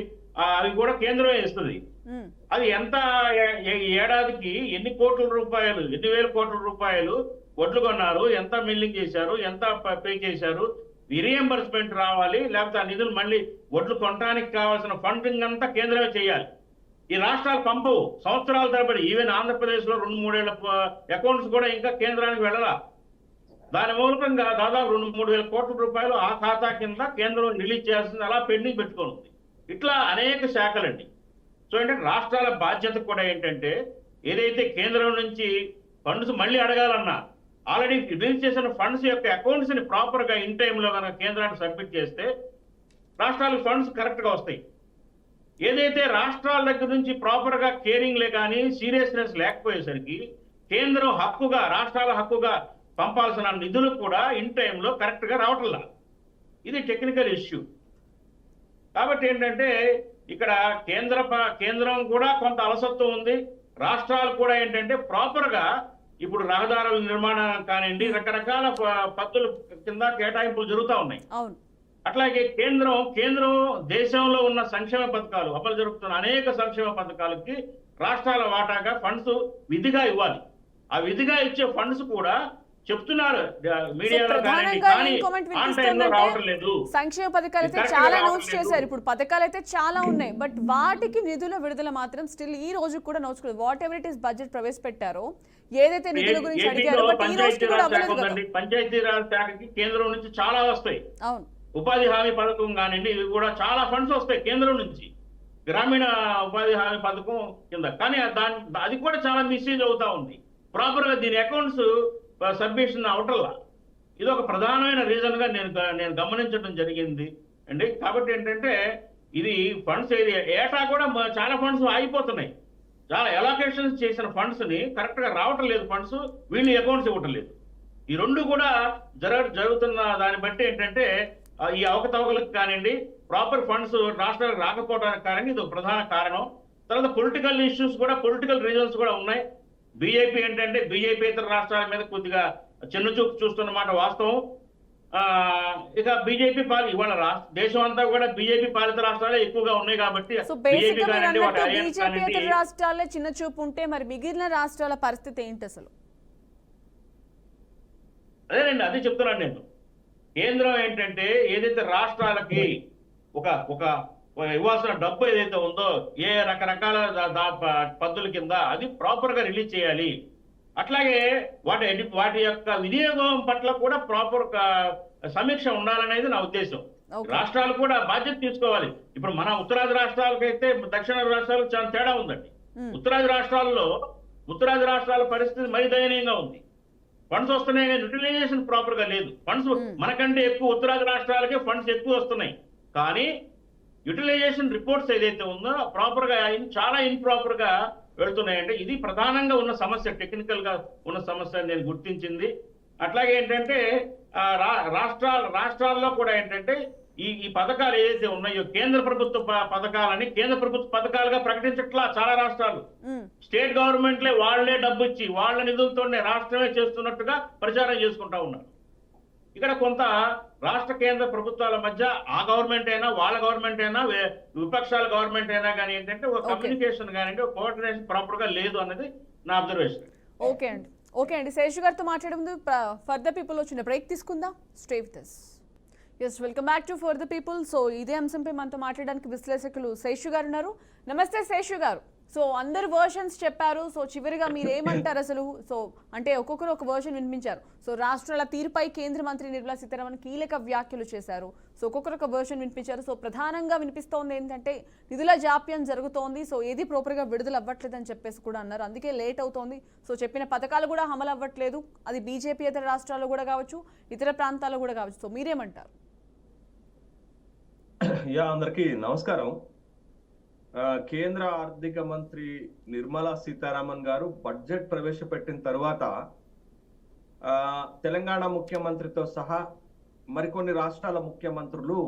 అవి కూడా కేంద్రమే ఇస్తుంది. అది ఎంత ఏడాదికి ఎన్ని కోట్ల రూపాయలు, ఎన్ని వేల కోట్ల రూపాయలు వడ్లు కొన్నారు, ఎంత మిల్లింగ్ చేశారు, ఎంత పే చేశారు, రీఎంబర్స్మెంట్ రావాలి. లేకపోతే ఆ నిధులు మళ్ళీ వడ్లు కొనడానికి కావాల్సిన ఫండింగ్ అంతా కేంద్రమే చేయాలి. ఈ రాష్ట్రాలు పంపవు సంవత్సరాల తరబడి. ఈవెన్ ఆంధ్రప్రదేశ్ లో 2-3 ఏళ్ల అకౌంట్స్ కూడా ఇంకా కేంద్రానికి వెళ్ళాలా. దాని మూలకంగా దాదాపు 2-3 వేల కోట్ల రూపాయలు ఆ ఖాతా కింద కేంద్రం రిలీజ్ చేయాల్సింది అలా పెండింగ్ పెట్టుకొని ఉంది. ఇట్లా అనేక శాఖలండి. సో ఏంటంటే రాష్ట్రాల బాధ్యత కూడా ఏంటంటే ఏదైతే కేంద్రం నుంచి ఫండ్స్ మళ్ళీ అడగాలన్నా ఆల్రెడీ రిలీజ్ చేసిన ఫండ్స్ యొక్క అకౌంట్స్ ని ప్రాపర్ గా ఇన్ టైంలో కనుక కేంద్రానికి సబ్మిట్ చేస్తే రాష్ట్రాలకు ఫండ్స్ కరెక్ట్ గా వస్తాయి. ఏదైతే రాష్ట్రాల దగ్గర నుంచి ప్రాపర్ గా కేరింగ్ కానీ సీరియస్నెస్ లేకపోయేసరికి కేంద్రం హక్కుగా, రాష్ట్రాల హక్కుగా పంపాల్సిన నిధులు కూడా ఇన్ టైంలో కరెక్ట్ గా రావట్లా. ఇది టెక్నికల్ ఇష్యూ. కాబట్టి ఏంటంటే ఇక్కడ కేంద్రం కూడా కొంత అలసత్వం ఉంది. రాష్ట్రాలు కూడా ఏంటంటే ప్రాపర్ గా ఇప్పుడు రహదారుల నిర్మాణం కానివ్వండి, రకరకాల పద్ధతుల కింద కేటాయింపులు జరుగుతూ ఉన్నాయి. అవును. అట్లాగే కేంద్రం దేశంలో ఉన్న సంక్షేమ పథకాలు అమలు జరుగుతున్న అనేక సంక్షేమ పథకాలకి రాష్ట్రాల వాటాగా ఫండ్స్ విధిగా ఇవ్వాలి. ఆ విధిగా ఇచ్చే ఫండ్స్ కూడా చెప్తున్నారు మీడియాలో రావటం లేదు. సంక్షేమ పథకాలు అయితే చాలా అనౌన్స్ చేశారు. ఇప్పుడు పథకాలు అయితే చాలా ఉన్నాయి, బట్ వాటికి నిధుల విడుదల మాత్రం స్టిల్ ఈ రోజు కూడా నోచుకోలేదు. Whatever it is budget ప్రవేశపెట్టారో, ఏదైతే నిధుల గురించి అడిగారో, బట్ ఈ రోజు కూడా అవ్వలేదు కదా. పంచాయతీరాజ్ శాఖకి కేంద్రం నుంచి చాలా వస్తాయి. అవును. ఉపాధి హామీ పథకం కానివ్వండి, ఇవి కూడా చాలా ఫండ్స్ వస్తాయి కేంద్రం నుంచి, గ్రామీణ ఉపాధి హామీ పథకం కింద. కానీ అది కూడా చాలా మిస్యూజ్ అవుతా ఉంది. ప్రాపర్ గా దీని అకౌంట్స్ సబ్మిషన్ అవటల్లా. ఇది ఒక ప్రధానమైన రీజన్ గా నేను గమనించడం జరిగింది అండి. కాబట్టి ఏంటంటే ఇది ఫండ్స్ ఏటా కూడా చాలా ఫండ్స్ ఆగిపోతున్నాయి. చాలా ఎలాకేషన్స్ చేసిన ఫండ్స్ ని కరెక్ట్ గా రావటం లేదు, ఫండ్స్ వీళ్ళు అకౌంట్స్ ఇవ్వటం లేదు. ఈ రెండు కూడా జరుగుతున్న దాన్ని బట్టి ఏంటంటే ఈ అవకతవకలకు కానివ్వండి, ప్రాపర్ ఫండ్స్ రాష్ట్రాలకు రాకపోవడానికి కారణం ఇది ఒక ప్రధాన కారణం. తర్వాత పొలిటికల్ ఇష్యూస్ కూడా, పొలిటికల్ రీజన్స్ కూడా ఉన్నాయి. బీజేపీ ఏంటంటే బీజేపీ ఇతర రాష్ట్రాల మీద కొద్దిగా చిన్నచూపు చూస్తున్నమాట వాస్తవం. ఇక బీజేపీ ఇవాళ దేశం అంతా కూడా బీజేపీ పాలిత రాష్ట్రాలే ఎక్కువగా ఉన్నాయి కాబట్టి బీజేపీ రాష్ట్రాలే చిన్న చూపు ఉంటే మరి మిగిలిన రాష్ట్రాల పరిస్థితి ఏంటి అసలు? అదేనండి, అదే చెప్తున్నాను నేను. కేంద్రం ఏంటంటే ఏదైతే రాష్ట్రాలకి ఒక ఇవ్వాల్సిన డబ్బు ఏదైతే ఉందో ఏ రకరకాల పద్ధతుల కింద అది ప్రాపర్ గా రిలీజ్ చేయాలి. అట్లాగే వాటి యొక్క వినియోగం పట్ల కూడా ప్రాపర్ సమీక్ష ఉండాలనేది నా ఉద్దేశం. రాష్ట్రాలు కూడా బాధ్యత తీసుకోవాలి. ఇప్పుడు మన ఉత్తరాది రాష్ట్రాలకైతే దక్షిణ రాష్ట్రాలకు చాలా తేడా ఉందండి. ఉత్తరాది రాష్ట్రాల పరిస్థితి మరీ దయనీయంగా ఉంది. ఫండ్స్ వస్తున్నాయి కానీ యూటిలైజేషన్ ప్రాపర్ గా లేదు. ఫండ్స్ మనకంటే ఎక్కువ ఉత్తరాది రాష్ట్రాలకే ఫండ్స్ ఎక్కువ వస్తున్నాయి, కానీ యూటిలైజేషన్ రిపోర్ట్స్ ఏదైతే ఉందో ప్రాపర్ గా చాలా ఇంప్రాపర్ గా వెళ్తున్నాయంటే ఇది ప్రధానంగా ఉన్న సమస్య, టెక్నికల్ గా ఉన్న సమస్య నేను గుర్తించింది. అట్లాగే ఏంటంటే రాష్ట్రాల్లో కూడా ఏంటంటే ఈ పథకాలు ఏదైతే ఉన్నాయో కేంద్ర ప్రభుత్వ పథకాలని కేంద్ర ప్రభుత్వ పథకాలుగా ప్రకటించట్లా చాలా రాష్ట్రాలు. స్టేట్ గవర్నమెంట్లే వాళ్లే డబ్బు ఇచ్చి వాళ్ళ నిధులతోనే రాష్ట్రమే చేస్తున్నట్టుగా ప్రచారం చేసుకుంటా ఉన్నారు. ఇక్కడ కొంత రాష్ట్ర కేంద్ర ప్రభుత్వాల మధ్య ఆ గవర్నమెంట్ అయినా వాళ్ళ గవర్నమెంట్ అయినా విపక్షాల గవర్నమెంట్ అయినా కానీ ఏంటంటే ఒక కమ్యూనికేషన్ కానీ ఒక కోఆర్డినేషన్ ప్రాపర్ గా లేదు అన్నది నా అబ్జర్వేషన్. ఓకే అండి శేషు గారితో మాట్లాడే ముందు ఫర్ ద పీపుల్ వచ్చిన బ్రేక్ తీసుకుందాం. Stay with us. Yes, welcome back to for the people. So ఇదే అంశంపై మనతో మాట్లాడడానికి విశ్లేషకులు శేషు గారు ఉన్నారు. నమస్తే శేషు గారు. సో అందరు వర్షన్స్ చెప్పారు. సో చివరిగా మీరు ఏమంటారు అసలు? సో అంటే ఒక్కొక్కరు ఒక వర్షన్ వినిపించారు. సో రాష్ట్రాల తీరుపై కేంద్ర మంత్రి నిర్మలా సీతారామన్ కీలక వ్యాఖ్యలు చేశారు. సో ఒక్కొక్కరు ఒక వర్షన్ వినిపించారు. సో ప్రధానంగా వినిపిస్తోంది ఏంటంటే నిధుల జాప్యం జరుగుతోంది, సో ఏది ప్రాపర్గా విడుదల అవ్వట్లేదని చెప్పేసి కూడా అన్నారు. అందుకే లేట్ అవుతోంది. సో చెప్పిన పథకాలు కూడా అమలు అవ్వట్లేదు. అది బీజేపీ ఇతర రాష్ట్రాల్లో కూడా కావచ్చు, ఇతర ప్రాంతాల్లో కూడా కావచ్చు. సో మీరేమంటారు? అందరికీ నమస్కారం. కేంద్ర ఆర్థిక మంత్రి నిర్మలా సీతారామన్ గారు బడ్జెట్ ప్రవేశపెట్టిన తర్వాత తెలంగాణ ముఖ్యమంత్రితో సహా మరికొన్ని రాష్ట్రాల ముఖ్యమంత్రులు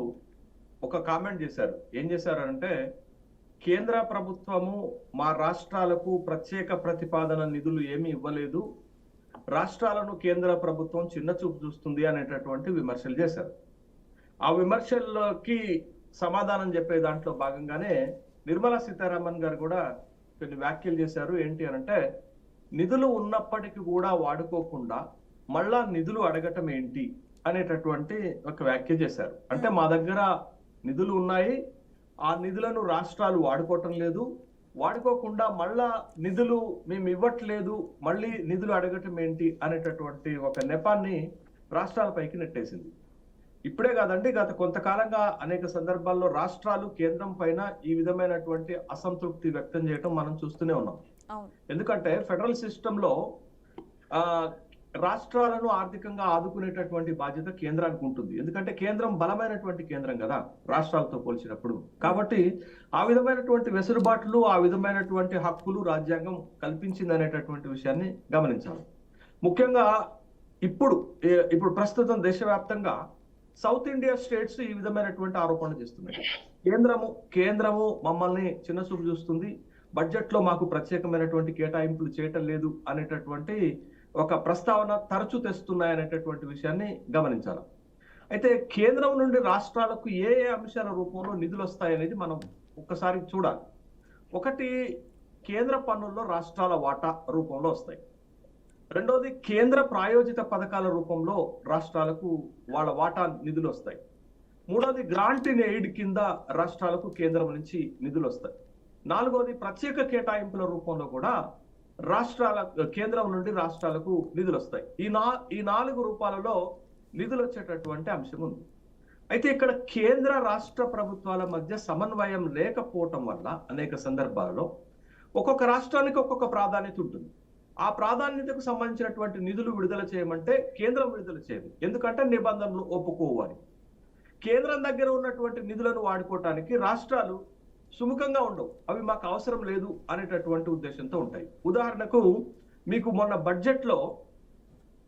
ఒక కామెంట్ చేశారు. ఏం చేశారంటే, కేంద్ర ప్రభుత్వము మా రాష్ట్రాలకు ప్రత్యేక ప్రతిపాదన నిధులు ఏమీ ఇవ్వలేదు, రాష్ట్రాలను కేంద్ర ప్రభుత్వం చిన్న చూపు చూస్తుంది అనేటటువంటి విమర్శలు చేశారు. ఆ విమర్శల్లోకి సమాధానం చెప్పే దాంట్లో భాగంగానే నిర్మలా సీతారామన్ గారు కూడా కొన్ని వ్యాఖ్యలు చేశారు. ఏంటి అనంటే, నిధులు ఉన్నప్పటికీ కూడా వాడుకోకుండా మళ్ళా నిధులు అడగటం ఏంటి అనేటటువంటి ఒక వ్యాఖ్య చేశారు. అంటే మా దగ్గర నిధులు ఉన్నాయి, ఆ నిధులను రాష్ట్రాలు వాడుకోవటం లేదు, వాడుకోకుండా మళ్ళా నిధులు మేము ఇవ్వట్లేదు, మళ్ళీ నిధులు అడగటం ఏంటి అనేటటువంటి ఒక నెపాన్ని రాష్ట్రాలపైకి నెట్టేసింది. ఇప్పుడే కాదండి, గత కొంతకాలంగా అనేక సందర్భాల్లో రాష్ట్రాలు కేంద్రం పైన ఈ విధమైనటువంటి అసంతృప్తి వ్యక్తం చేయడం మనం చూస్తూనే ఉన్నాం. ఎందుకంటే ఫెడరల్ సిస్టమ్ లో రాష్ట్రాలను ఆర్థికంగా ఆదుకునేటటువంటి బాధ్యత కేంద్రానికి ఉంటుంది. ఎందుకంటే కేంద్రం బలమైనటువంటి కేంద్రం కదా రాష్ట్రాలతో పోల్చినప్పుడు. కాబట్టి ఆ విధమైనటువంటి వెసులుబాట్లు, ఆ విధమైనటువంటి హక్కులు రాజ్యాంగం కల్పించింది అనేటటువంటి విషయాన్ని గమనించాలి. ముఖ్యంగా ఇప్పుడు ప్రస్తుతం దేశవ్యాప్తంగా సౌత్ ఇండియా స్టేట్స్ ఈ విధమైనటువంటి ఆరోపణలు చేస్తున్నాయి. కేంద్రము మమ్మల్ని చిన్నచూపు చూస్తుంది, బడ్జెట్ లో మాకు ప్రత్యేకమైనటువంటి కేటాయింపులు చేయటం లేదు అనేటటువంటి ఒక ప్రస్తావన తరచూ తెస్తున్నాయనేటటువంటి విషయాన్ని గమనించాలి. అయితే కేంద్రం నుండి రాష్ట్రాలకు ఏ ఏ అంశాల రూపంలో నిధులు వస్తాయనేది మనం ఒక్కసారి చూడాలి. ఒకటి, కేంద్ర పన్నుల్లో రాష్ట్రాల వాటా రూపంలో వస్తాయి. రెండోది, కేంద్ర ప్రాయోజిత పథకాల రూపంలో రాష్ట్రాలకు వాళ్ళ వాటా నిధులు వస్తాయి. మూడోది, గ్రాంట్ ఇన్ ఎయిడ్ కింద రాష్ట్రాలకు కేంద్రం నుంచి నిధులు వస్తాయి. నాలుగోది, ప్రత్యేక కేటాయింపుల రూపంలో కూడా కేంద్రం నుండి రాష్ట్రాలకు నిధులు వస్తాయి. ఈ 4 రూపాలలో నిధులు వచ్చేటటువంటి అంశం ఉంది. అయితే ఇక్కడ కేంద్ర రాష్ట్ర ప్రభుత్వాల మధ్య సమన్వయం లేకపోవటం వల్ల అనేక సందర్భాలలో ఒక్కొక్క రాష్ట్రానికి ఒక్కొక్క ప్రాధాన్యత ఉంటుంది. ఆ ప్రాధాన్యతకు సంబంధించినటువంటి నిధులు విడుదల చేయమంటే కేంద్రం విడుదల చేయదు, ఎందుకంటే నిబంధనలు ఒప్పుకోవాలి. కేంద్రం దగ్గర ఉన్నటువంటి నిధులను వాడుకోవటానికి రాష్ట్రాలు సుముఖంగా ఉండవు, అవి మాకు అవసరం లేదు అనేటటువంటి ఉద్దేశంతో ఉంటాయి. ఉదాహరణకు మీకు మొన్న బడ్జెట్ లో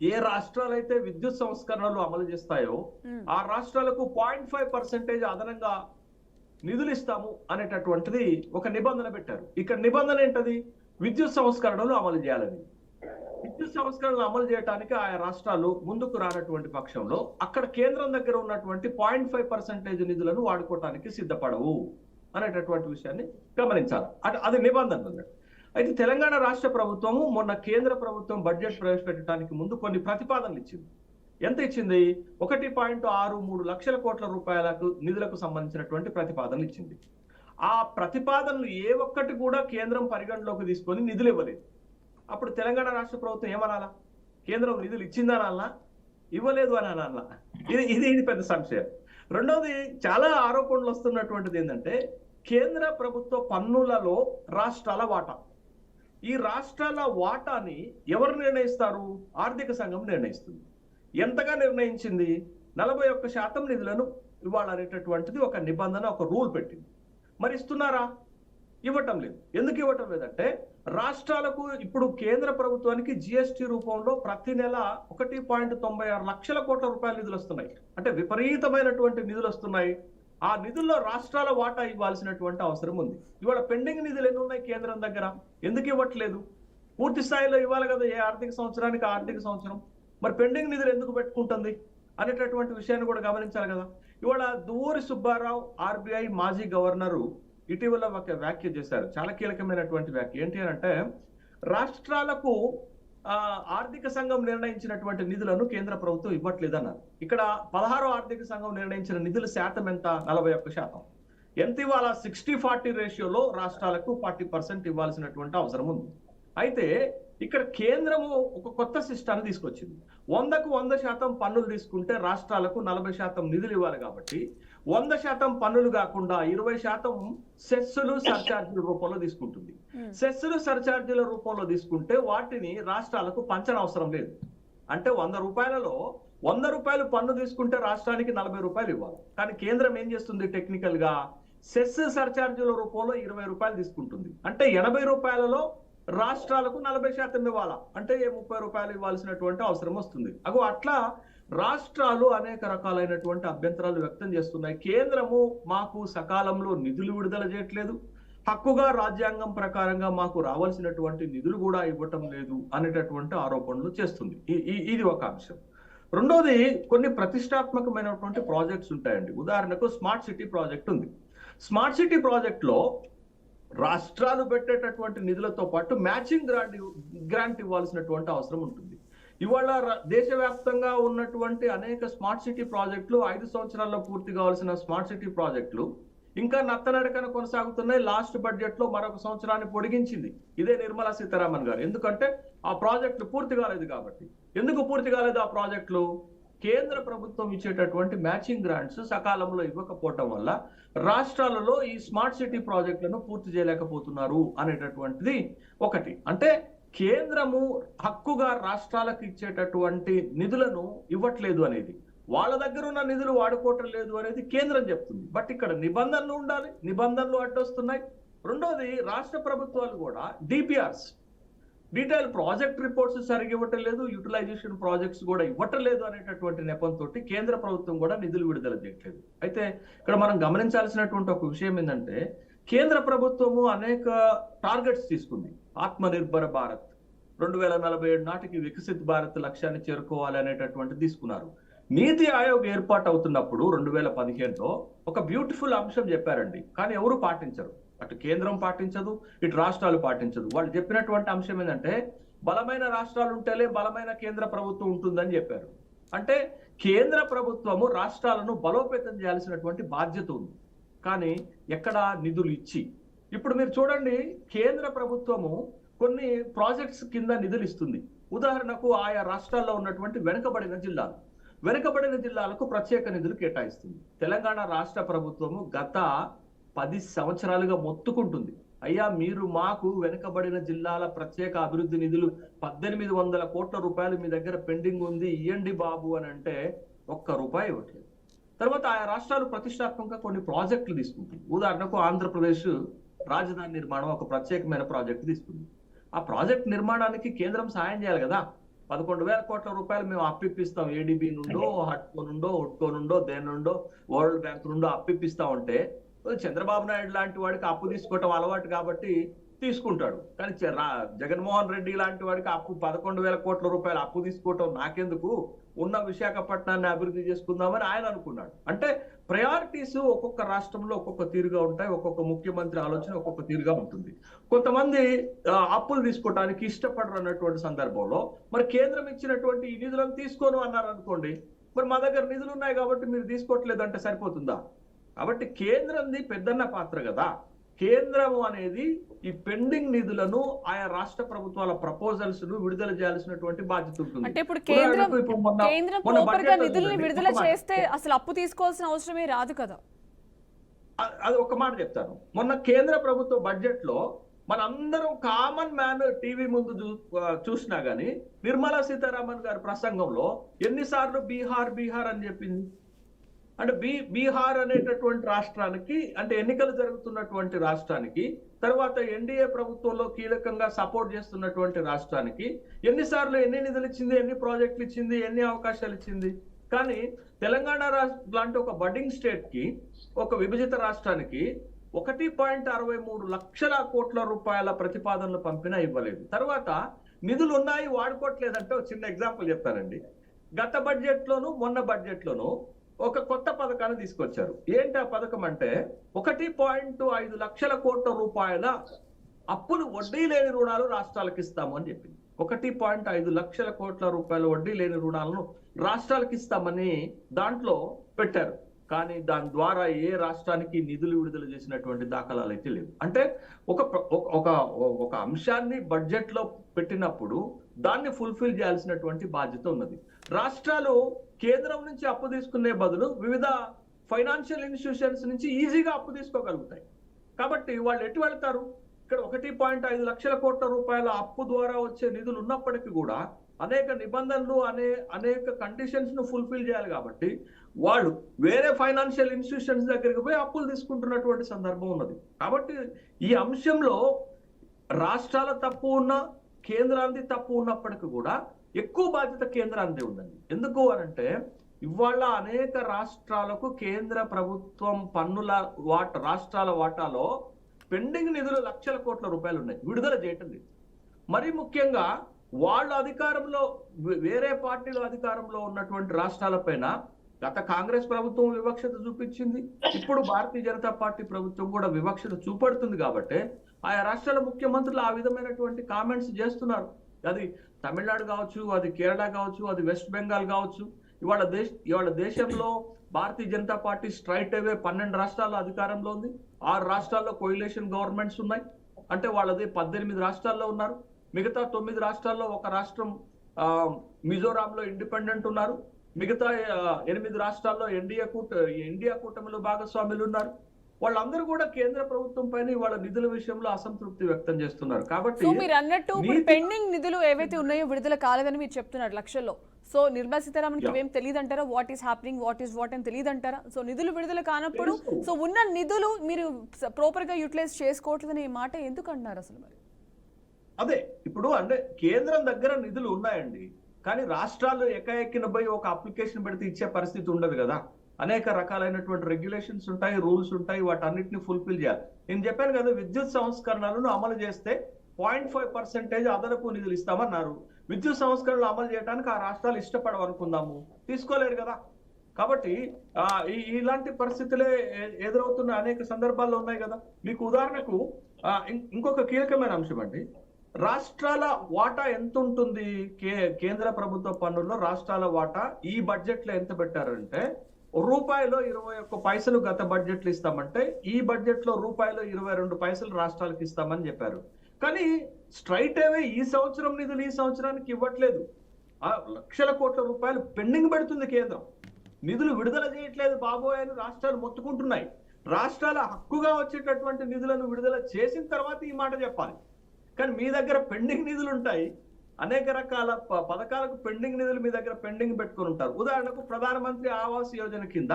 ఏ రాష్ట్రాలైతే విద్యుత్ సంస్కరణలు అమలు చేస్తాయో ఆ రాష్ట్రాలకు 0.5% అదనంగా నిధులు ఇస్తాము అనేటటువంటిది ఒక నిబంధన పెట్టారు. ఇక్కడ నిబంధన ఏంటది? విద్యుత్ సంస్కరణలు అమలు చేయాలని. విద్యుత్ సంస్కరణలు అమలు చేయడానికి ఆయా రాష్ట్రాలు ముందుకు రానటువంటి పక్షంలో అక్కడ కేంద్రం దగ్గర ఉన్నటువంటి 0.5% నిధులను వాడుకోవటానికి సిద్ధపడవు అనేటటువంటి విషయాన్ని గమనించాలి. అది నిబంధన. అయితే తెలంగాణ రాష్ట్ర ప్రభుత్వము మొన్న కేంద్ర ప్రభుత్వం బడ్జెట్ ప్రవేశపెట్టడానికి ముందు కొన్ని ప్రతిపాదనలు ఇచ్చింది. ఎంత ఇచ్చింది? 1.63 లక్షల కోట్ల రూపాయలకు నిధులకు సంబంధించినటువంటి ప్రతిపాదనలు ఇచ్చింది. ఆ ప్రతిపాదనలు ఏ ఒక్కటి కూడా కేంద్రం పరిగణలోకి తీసుకొని నిధులు ఇవ్వలేదు. అప్పుడు తెలంగాణ రాష్ట్ర ప్రభుత్వం ఏమనాలా? కేంద్రం నిధులు ఇచ్చిందనాలా, ఇవ్వలేదు అని అనాలా? ఇది పెద్ద సంశయం. రెండోది, చాలా ఆరోపణలు వస్తున్నటువంటిది ఏంటంటే కేంద్ర ప్రభుత్వ పన్నులలో రాష్ట్రాల వాటా. ఈ రాష్ట్రాల వాటాని ఎవరు నిర్ణయిస్తారు? ఆర్థిక సంఘం నిర్ణయిస్తుంది. ఎంతగా నిర్ణయించింది? 41% నిధులను ఇవ్వాలనేటటువంటిది ఒక నిబంధన, ఒక రూల్ పెట్టింది. మరి ఇస్తున్నారా? ఇవ్వటం లేదు. ఎందుకు ఇవ్వటం లేదంటే రాష్ట్రాలకు ఇప్పుడు కేంద్ర ప్రభుత్వానికి జిఎస్టి రూపంలో ప్రతి నెల 1.96 లక్షల కోట్ల రూపాయల నిధులు వస్తున్నాయి. అంటే విపరీతమైనటువంటి నిధులు వస్తున్నాయి. ఆ నిధుల్లో రాష్ట్రాల వాటా ఇవ్వాల్సినటువంటి అవసరం ఉంది. ఇవాళ పెండింగ్ నిధులు ఎన్ని ఉన్నాయి కేంద్రం దగ్గర? ఎందుకు ఇవ్వట్లేదు? పూర్తి స్థాయిలో ఇవ్వాలి కదా ఏ ఆర్థిక సంవత్సరానికి ఆర్థిక సంవత్సరం. మరి పెండింగ్ నిధులు ఎందుకు పెట్టుకుంటుంది అనేటటువంటి విషయాన్ని కూడా గమనించాలి కదా. ఇవాళ దువ్వూరి సుబ్బారావు ఆర్బీఐ మాజీ గవర్నరు ఇటీవల ఒక వ్యాఖ్య చేశారు, చాలా కీలకమైనటువంటి వ్యాఖ్య. ఏంటి అంటే రాష్ట్రాలకు ఆర్థిక సంఘం నిర్ణయించినటువంటి నిధులను కేంద్ర ప్రభుత్వం ఇవ్వట్లేదన్నారు. ఇక్కడ 16వ ఆర్థిక సంఘం నిర్ణయించిన నిధుల శాతం ఎంత? 41%. ఎంత ఇవ్వాలా? 60-40 రేషియోలో రాష్ట్రాలకు 40% ఇవ్వాల్సినటువంటి అవసరం ఉంది. అయితే ఇక్కడ కేంద్రము ఒక కొత్త సిస్టాన్ని తీసుకొచ్చింది. 100కు 100% పన్నులు తీసుకుంటే రాష్ట్రాలకు 40% నిధులు ఇవ్వాలి. కాబట్టి 100% పన్నులు కాకుండా 20% సెస్సులు సర్చార్జీల రూపంలో తీసుకుంటుంది. సెస్సులు సర్చార్జీల రూపంలో తీసుకుంటే వాటిని రాష్ట్రాలకు పంచనవసరం లేదు. అంటే 100 రూపాయలలో 100 రూపాయలు పన్ను తీసుకుంటే రాష్ట్రానికి 40 రూపాయలు ఇవ్వాలి. కానీ కేంద్రం ఏం చేస్తుంది? టెక్నికల్ గా సెస్ సర్చార్జీల రూపంలో 20 రూపాయలు తీసుకుంటుంది. అంటే 80 రూపాయలలో రాష్ట్రాలకు 40% ఇవ్వాలా, అంటే 30 రూపాయలు ఇవ్వాల్సినటువంటి అవసరం వస్తుంది. అట్లా రాష్ట్రాలు అనేక రకాలైనటువంటి అభ్యంతరాలు వ్యక్తం చేస్తున్నాయి. కేంద్రము మాకు సకాలంలో నిధులు విడుదల చేయట్లేదు, హక్కుగా రాజ్యాంగం ప్రకారంగా మాకు రావాల్సినటువంటి నిధులు కూడా ఇవ్వటం లేదు అనేటటువంటి ఆరోపణలు చేస్తుంది. ఇది ఒక అంశం. రెండోది, కొన్ని ప్రతిష్టాత్మకమైనటువంటి ప్రాజెక్ట్స్ ఉంటాయండి. ఉదాహరణకు స్మార్ట్ సిటీ ప్రాజెక్ట్ ఉంది. స్మార్ట్ సిటీ ప్రాజెక్ట్ లో రాష్ట్రాలు పెట్టేటటువంటి నిధులతో పాటు మ్యాచింగ్ గ్రాంట్ ఇవ్వాల్సినటువంటి అవసరం ఉంటుంది. ఇవాళ దేశవ్యాప్తంగా ఉన్నటువంటి అనేక స్మార్ట్ సిటీ ప్రాజెక్టులు 5 సంవత్సరాల్లో పూర్తి కావాల్సిన స్మార్ట్ సిటీ ప్రాజెక్టులు ఇంకా నత్తనడకన కొనసాగుతున్నాయి. లాస్ట్ బడ్జెట్ లో మరొక సంవత్సరాన్ని పొడిగించింది ఇదే నిర్మలా సీతారామన్ గారు. ఎందుకంటే ఆ ప్రాజెక్టులు పూర్తి కాలేదు కాబట్టి. ఎందుకు పూర్తి కాలేదు ఆ ప్రాజెక్టులు? కేంద్ర ప్రభుత్వం ఇచ్చేటటువంటి మ్యాచింగ్ గ్రాంట్స్ సకాలంలో ఇవ్వకపోవటం వల్ల రాష్ట్రాలలో ఈ స్మార్ట్ సిటీ ప్రాజెక్టులను పూర్తి చేయలేకపోతున్నారు అనేటటువంటిది ఒకటి. అంటే కేంద్రము హక్కుగా రాష్ట్రాలకు ఇచ్చేటటువంటి నిధులను ఇవ్వట్లేదు అనేది, వాళ్ళ దగ్గర ఉన్న నిధులు వాడుకోవటం లేదు అనేది కేంద్రం చెప్తుంది. బట్ ఇక్కడ నిబంధనలు ఉండాలి, నిబంధనలు అడ్డొస్తున్నాయి. రెండోది, రాష్ట్ర ప్రభుత్వాలు కూడా డిపిఆర్స్ డీటెయిల్ ప్రాజెక్ట్ రిపోర్ట్స్ సరిగ్గా ఇవ్వటం లేదు, యూటిలైజేషన్ ప్రాజెక్ట్స్ కూడా ఇవ్వటం లేదు అనేటటువంటి నెపంతో కేంద్ర ప్రభుత్వం కూడా నిధులు విడుదల చేయట్లేదు. అయితే ఇక్కడ మనం గమనించాల్సినటువంటి ఒక విషయం ఏంటంటే, కేంద్ర ప్రభుత్వము అనేక టార్గెట్స్ తీసుకుంది. ఆత్మనిర్భర భారత్ 2047 నాటికి వికసిత్ భారత్ లక్ష్యాన్ని చేరుకోవాలి అనేటటువంటి తీసుకున్నారు. నీతి ఆయోగ్ ఏర్పాటు అవుతున్నప్పుడు 2015లో ఒక బ్యూటిఫుల్ అంశం చెప్పారండి, కానీ ఎవరు పాటించరు. అటు కేంద్రం పాటించదు, ఇటు రాష్ట్రాలు పాటించదు. వాళ్ళు చెప్పినటువంటి అంశం ఏంటంటే, బలమైన రాష్ట్రాలు ఉంటేనే బలమైన కేంద్ర ప్రభుత్వం ఉంటుందని చెప్పారు. అంటే కేంద్ర ప్రభుత్వము రాష్ట్రాలను బలోపేతం చేయాల్సినటువంటి బాధ్యత ఉంది, కానీ ఎక్కడ నిధులు ఇచ్చి. ఇప్పుడు మీరు చూడండి, కేంద్ర ప్రభుత్వము కొన్ని ప్రాజెక్ట్స్ కింద నిధులు ఇస్తుంది. ఉదాహరణకు ఆయా రాష్ట్రాల్లో ఉన్నటువంటి వెనుకబడిన జిల్లాలకు ప్రత్యేక నిధులు కేటాయిస్తుంది. తెలంగాణ రాష్ట్ర ప్రభుత్వము గత 10 సంవత్సరాలుగా మొత్తుకుంటుంది, అయ్యా మీరు మాకు వెనుకబడిన జిల్లాల ప్రత్యేక అభివృద్ధి నిధులు 1800 కోట్ల రూపాయలు మీ దగ్గర పెండింగ్ ఉంది, ఇయ్యండి బాబు అని అంటే ఒక్క రూపాయి ఇవ్వట్లేదు. తర్వాత ఆయా రాష్ట్రాలు ప్రతిష్టాత్మకంగా కొన్ని ప్రాజెక్టులు తీసుకుంటుంది. ఉదాహరణకు ఆంధ్రప్రదేశ్ రాజధాని నిర్మాణం ఒక ప్రత్యేకమైన ప్రాజెక్టు తీసుకుంది. ఆ ప్రాజెక్ట్ నిర్మాణానికి కేంద్రం సాయం చేయాలి కదా. 11,000 కోట్ల రూపాయలు మేము అప్పిప్పిస్తాం, ఏడీబీ నుండో, హట్కో నుండో, ఒట్కో నుండో, దేని నుండో, వరల్డ్ బ్యాంక్ నుండో అప్పిప్పిస్తాం అంటే చంద్రబాబు నాయుడు లాంటి వాడికి అప్పు తీసుకోవటం అలవాటు కాబట్టి తీసుకుంటాడు. కానీ జగన్మోహన్ రెడ్డి లాంటి వాడికి అప్పు 11,000 కోట్ల రూపాయలు అప్పు తీసుకోవటం నాకెందుకు, ఉన్న విశాఖపట్నాన్ని అభివృద్ధి చేసుకుందామని ఆయన అనుకున్నాడు. అంటే ప్రయారిటీస్ ఒక్కొక్క రాష్ట్రంలో ఒక్కొక్క తీరుగా ఉంటాయి, ఒక్కొక్క ముఖ్యమంత్రి ఆలోచన ఒక్కొక్క తీరుగా ఉంటుంది. కొంతమంది అప్పులు తీసుకోవడానికి ఇష్టపడరు అన్నటువంటి సందర్భంలో మరి కేంద్రం ఇచ్చినటువంటి ఈ నిధులను తీసుకోను అన్నారు అనుకోండి, మరి మా దగ్గర నిధులు ఉన్నాయి కాబట్టి మీరు తీసుకోవట్లేదు అంటే సరిపోతుందా? కాబట్టి కేంద్రంది పెద్దన్న పాత్ర కదా. కేంద్రము అనేది ఈ పెండింగ్ నిధులను ఆయా రాష్ట్ర ప్రభుత్వాల ప్రపోజల్స్ ను విడుదల చేయాల్సినటువంటి బాధ్యత ఉంటుంది. అంటే ఇప్పుడు కేంద్రం ప్రాపర్ గా నిధుల్ని విడుదల చేస్తే అసలు అప్పు తీసుకోవాల్సిన అవసరమే రాదు కదా. అది ఒక మాట చెప్తాను. మొన్న కేంద్ర ప్రభుత్వ బడ్జెట్ లో మనందరం కామన్ మ్యాన్ టీవీ ముందు చూసినా గానీ నిర్మలా సీతారామన్ గారి ప్రసంగంలో ఎన్నిసార్లు బీహార్ అని చెప్పింది. అంటే బీహార్ అనేటటువంటి రాష్ట్రానికి, అంటే ఎన్నికలు జరుగుతున్నటువంటి రాష్ట్రానికి, తర్వాత ఎన్డీఏ ప్రభుత్వంలో కీలకంగా సపోర్ట్ చేస్తున్నటువంటి రాష్ట్రానికి ఎన్నిసార్లు ఎన్ని నిధులు ఇచ్చింది, ఎన్ని ప్రాజెక్టులు ఇచ్చింది, ఎన్ని అవకాశాలు ఇచ్చింది. కానీ తెలంగాణ లాంటి ఒక బడ్డింగ్ స్టేట్ కి, ఒక విభజిత రాష్ట్రానికి 1.63 లక్షల కోట్ల రూపాయల ప్రతిపాదనలు పంపినా ఇవ్వలేదు. తర్వాత నిధులు ఉన్నాయి వాడుకోవట్లేదంటే ఒక చిన్న ఎగ్జాంపుల్ చెప్తానండి. గత బడ్జెట్ లోను మొన్న బడ్జెట్ లోను ఒక కొత్త పథకాన్ని తీసుకొచ్చారు. ఏంటి ఆ పథకం అంటే, 1.5 లక్షల కోట్ల రూపాయల అప్పులు వడ్డీ లేని రుణాలు రాష్ట్రాలకు ఇస్తాము అని చెప్పింది. 1.5 లక్షల కోట్ల రూపాయల వడ్డీ లేని రుణాలను రాష్ట్రాలకు ఇస్తామని దాంట్లో పెట్టారు. కానీ దాని ద్వారా ఏ రాష్ట్రానికి నిధులు విడుదల చేసినటువంటి దాఖలాలు అయితే లేవు. అంటే ఒక అంశాన్ని బడ్జెట్ లో పెట్టినప్పుడు దాన్ని ఫుల్ఫిల్ చేయాల్సినటువంటి బాధ్యత ఉన్నది. రాష్ట్రాలు కేంద్రం నుంచి అప్పు తీసుకునే బదులు వివిధ ఫైనాన్షియల్ ఇన్స్టిట్యూషన్స్ నుంచి ఈజీగా అప్పు తీసుకోగలుగుతాయి. కాబట్టి వాళ్ళు ఎటు వెళ్తారు? ఇక్కడ 1.5 లక్షల కోట్ల రూపాయల అప్పు ద్వారా వచ్చే నిధులు ఉన్నప్పటికీ కూడా అనేక నిబంధనలు అనేక కండిషన్స్ ను ఫుల్ఫిల్ చేయాలి. కాబట్టి వాళ్ళు వేరే ఫైనాన్షియల్ ఇన్స్టిట్యూషన్స్ దగ్గరికి పోయి అప్పులు తీసుకుంటున్నటువంటి సందర్భం ఉన్నది. కాబట్టి ఈ అంశంలో రాష్ట్రాల తప్పు ఉన్నా, కేంద్రానికి తప్పు ఉన్నప్పటికీ కూడా ఎక్కువ బాధ్యత కేంద్రానికి ఉందండి. ఎందుకు అనంటే, ఇవాళ అనేక రాష్ట్రాలకు కేంద్ర ప్రభుత్వం పన్నుల రాష్ట్రాల వాటాలో పెండింగ్ నిధులు లక్షల కోట్ల రూపాయలు ఉన్నాయి, విడుదల చేయటం లేదు. మరి ముఖ్యంగా వాళ్ళ అధికారంలో, వేరే పార్టీల అధికారంలో ఉన్నటువంటి రాష్ట్రాలపైన గత కాంగ్రెస్ ప్రభుత్వం వివక్షత చూపించింది, ఇప్పుడు భారతీయ జనతా పార్టీ ప్రభుత్వం కూడా వివక్షత చూపడుతుంది. కాబట్టి ఆయా రాష్ట్రాల ముఖ్యమంత్రులు ఆ విధమైనటువంటి కామెంట్స్ చేస్తున్నారు. అది తమిళనాడు కావచ్చు, అది కేరళ కావచ్చు, అది వెస్ట్ బెంగాల్ కావచ్చు. ఇవాళ దేశంలో భారతీయ జనతా పార్టీ స్ట్రైట్ అవే 12 రాష్ట్రాల్లో అధికారంలో ఉంది. 6 రాష్ట్రాల్లో కోయిలేషన్ గవర్నమెంట్స్ ఉన్నాయి. అంటే వాళ్ళది 18 రాష్ట్రాల్లో ఉన్నారు. మిగతా 9 రాష్ట్రాల్లో ఒక రాష్ట్రం మిజోరాంలో ఇండిపెండెంట్ ఉన్నారు. మిగతా 8 రాష్ట్రాల్లో ఇండియా కూటమిలో భాగస్వాములు ఉన్నారు. వాళ్ళందరూ కూడా కేంద్ర ప్రభుత్వం పైన వాళ్ళ నిధుల విషయంలో అసంతృప్తి వ్యక్తం చేస్తున్నారు. కాబట్టి మీరు అన్నట్టు పెండింగ్ నిధులు ఏవైతే ఉన్నాయో విడుదల కాలేదని మీరు చెప్తున్నారు లక్షల్లో. సో నిర్మలా సీతారామన్ ఏం తెలియదు అంటారా? What is happening, what is what అని తెలియదు అంటారా? సో నిధులు విడుదల కానప్పుడు సో ఉన్న నిధులు మీరు ప్రాపర్ గా యూటిలైజ్ చేసుకోవట్లేదనే మాట ఎందుకు అంటున్నారు అసలు? మరి అదే ఇప్పుడు అంటే కేంద్రం దగ్గర నిధులు ఉన్నాయండి, కానీ రాష్ట్రాలు ఎక్కన పోయి ఒక అప్లికేషన్ పెడితే ఇచ్చే పరిస్థితి ఉండదు కదా. అనేక రకాలైనటువంటి రెగ్యులేషన్స్ ఉంటాయి, రూల్స్ ఉంటాయి, వాటన్నిటిని ఫుల్ఫిల్ చేయాలి. నేను చెప్పాను కదా, విద్యుత్ సంస్కరణలను అమలు చేస్తే 0.5% అదనపు నిధులు ఇస్తామన్నారు. విద్యుత్ సంస్కరణలు అమలు చేయడానికి ఆ రాష్ట్రాలు ఇష్టపడవనుకుందాము, తీసుకోలేరు కదా. కాబట్టి ఇలాంటి పరిస్థితులే ఎదురవుతున్న అనేక సందర్భాల్లో ఉన్నాయి కదా. మీకు ఉదాహరణకు ఇంకొక కీలకమైన అంశం అండి, రాష్ట్రాల వాటా ఎంత ఉంటుంది? కేంద్ర ప్రభుత్వ పన్నుల్లో రాష్ట్రాల వాటా ఈ బడ్జెట్ లో ఎంత పెట్టారంటే రూపాయలో 21 పైసలు గత బడ్జెట్లు ఇస్తామంటే ఈ బడ్జెట్ లో రూపాయలో 22 పైసలు రాష్ట్రాలకు ఇస్తామని చెప్పారు. కానీ స్ట్రైట్ అవే ఈ సంవత్సరం నిధులు ఈ సంవత్సరానికి ఇవ్వట్లేదు. లక్షల కోట్ల రూపాయలు పెండింగ్ పెడుతుంది కేంద్రం, నిధులు విడుదల చేయట్లేదు బాబోయ్ అని రాష్ట్రాలు మొత్తుకుంటున్నాయి. రాష్ట్రాల హక్కుగా వచ్చేటటువంటి నిధులను విడుదల చేసిన తర్వాత ఈ మాట చెప్పాలి. కానీ మీ దగ్గర పెండింగ్ నిధులు ఉంటాయి, అనేక రకాల పథకాలకు పెండింగ్ నిధులు మీ దగ్గర పెండింగ్ పెట్టుకుని ఉంటారు. ఉదాహరణకు ప్రధానమంత్రి ఆవాస్ యోజన కింద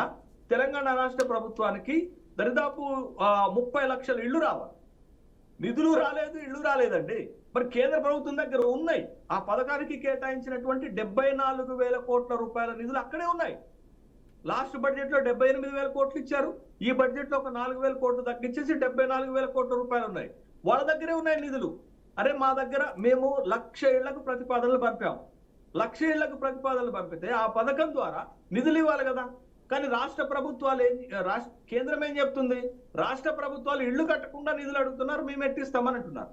తెలంగాణ రాష్ట్ర ప్రభుత్వానికి దరిదాపు 30 లక్షల ఇళ్లు రావాలి, నిధులు రాలేదు, ఇళ్లు రాలేదండి. మరి కేంద్ర ప్రభుత్వం దగ్గర ఉన్నాయి, ఆ పథకానికి కేటాయించినటువంటి 74,000 కోట్ల రూపాయల నిధులు అక్కడే ఉన్నాయి. లాస్ట్ బడ్జెట్ లో 78,000 కోట్లు ఇచ్చారు, ఈ బడ్జెట్ లో ఒక 4,000 కోట్లు తగ్గించేసి 74,000 కోట్ల రూపాయలు ఉన్నాయి. వాళ్ళ దగ్గరే ఉన్నాయి నిధులు. అరే మా దగ్గర మేము 1,00,000 ఇళ్లకు ప్రతిపాదనలు పంపాము, 1,00,000 ఇళ్లకు ప్రతిపాదనలు పంపితే ఆ పథకం ద్వారా నిధులు ఇవ్వాలి కదా. కానీ రాష్ట్ర ప్రభుత్వాలు కేంద్రం ఏం చెప్తుంది, రాష్ట్ర ప్రభుత్వాలు ఇళ్లు కట్టకుండా నిధులు అడుగుతున్నారు, మేము ఎట్టిస్తామని అంటున్నారు.